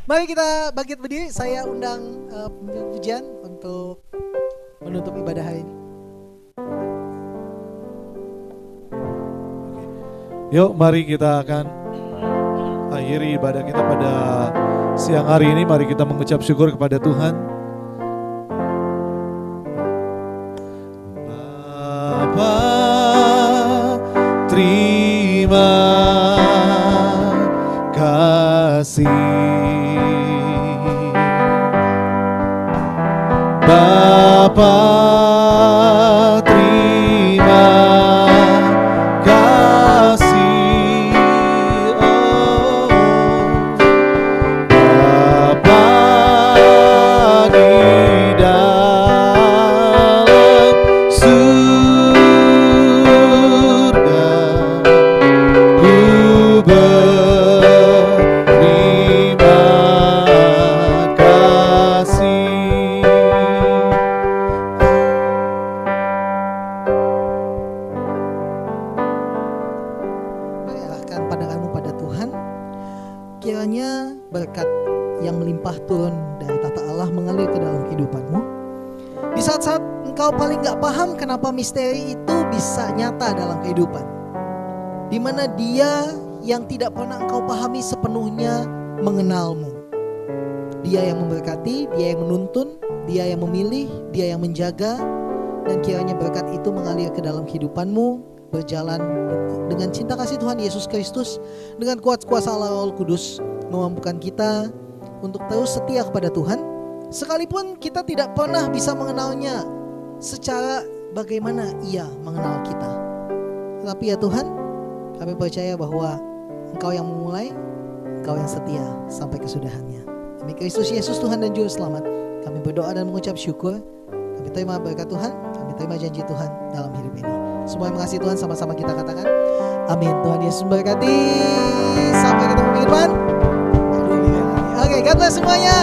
Mari kita bangkit berdiri. Saya undang pujian untuk menutup ibadah hari ini. Yuk, mari kita akan akhiri ibadah kita pada siang hari ini. Mari kita mengucap syukur kepada Tuhan. Bapa, terima kasih. Bapa, terima kasih. Oh, Bapa di dalam surga, ku berterima kasih. Mari arahkan pandanganmu pada Tuhan. Kiranya berkat yang melimpah turun dari tahta Allah mengalir ke dalam kehidupanmu. Di saat-saat engkau paling gak paham kenapa misteri itu bisa nyata dalam kehidupan, di mana Dia yang tidak pernah engkau pahami sepenuhnya mengenalmu. Dia yang memberkati, Dia yang menuntun, Dia yang memilih, Dia yang menjaga. Dan kiranya berkat itu mengalir ke dalam kehidupanmu, berjalan dengan cinta kasih Tuhan Yesus Kristus, dengan kuat kuasa Allah Roh Kudus, memampukan kita untuk terus setia kepada Tuhan, sekalipun kita tidak pernah bisa mengenalnya secara bagaimana Ia mengenal kita. Tapi ya Tuhan, kami percaya bahwa Engkau yang memulai, Engkau yang setia sampai kesudahannya. Demi Kristus Yesus Tuhan dan Juru Selamat, kami berdoa dan mengucap syukur. Kami terima berkat Tuhan, kami terima janji Tuhan dalam hidup ini. Semua yang mengasihi Tuhan sama-sama kita katakan amin. Tuhan Yesus memberkati. Sampai ketemu minggu depan. Oke, God bless semuanya.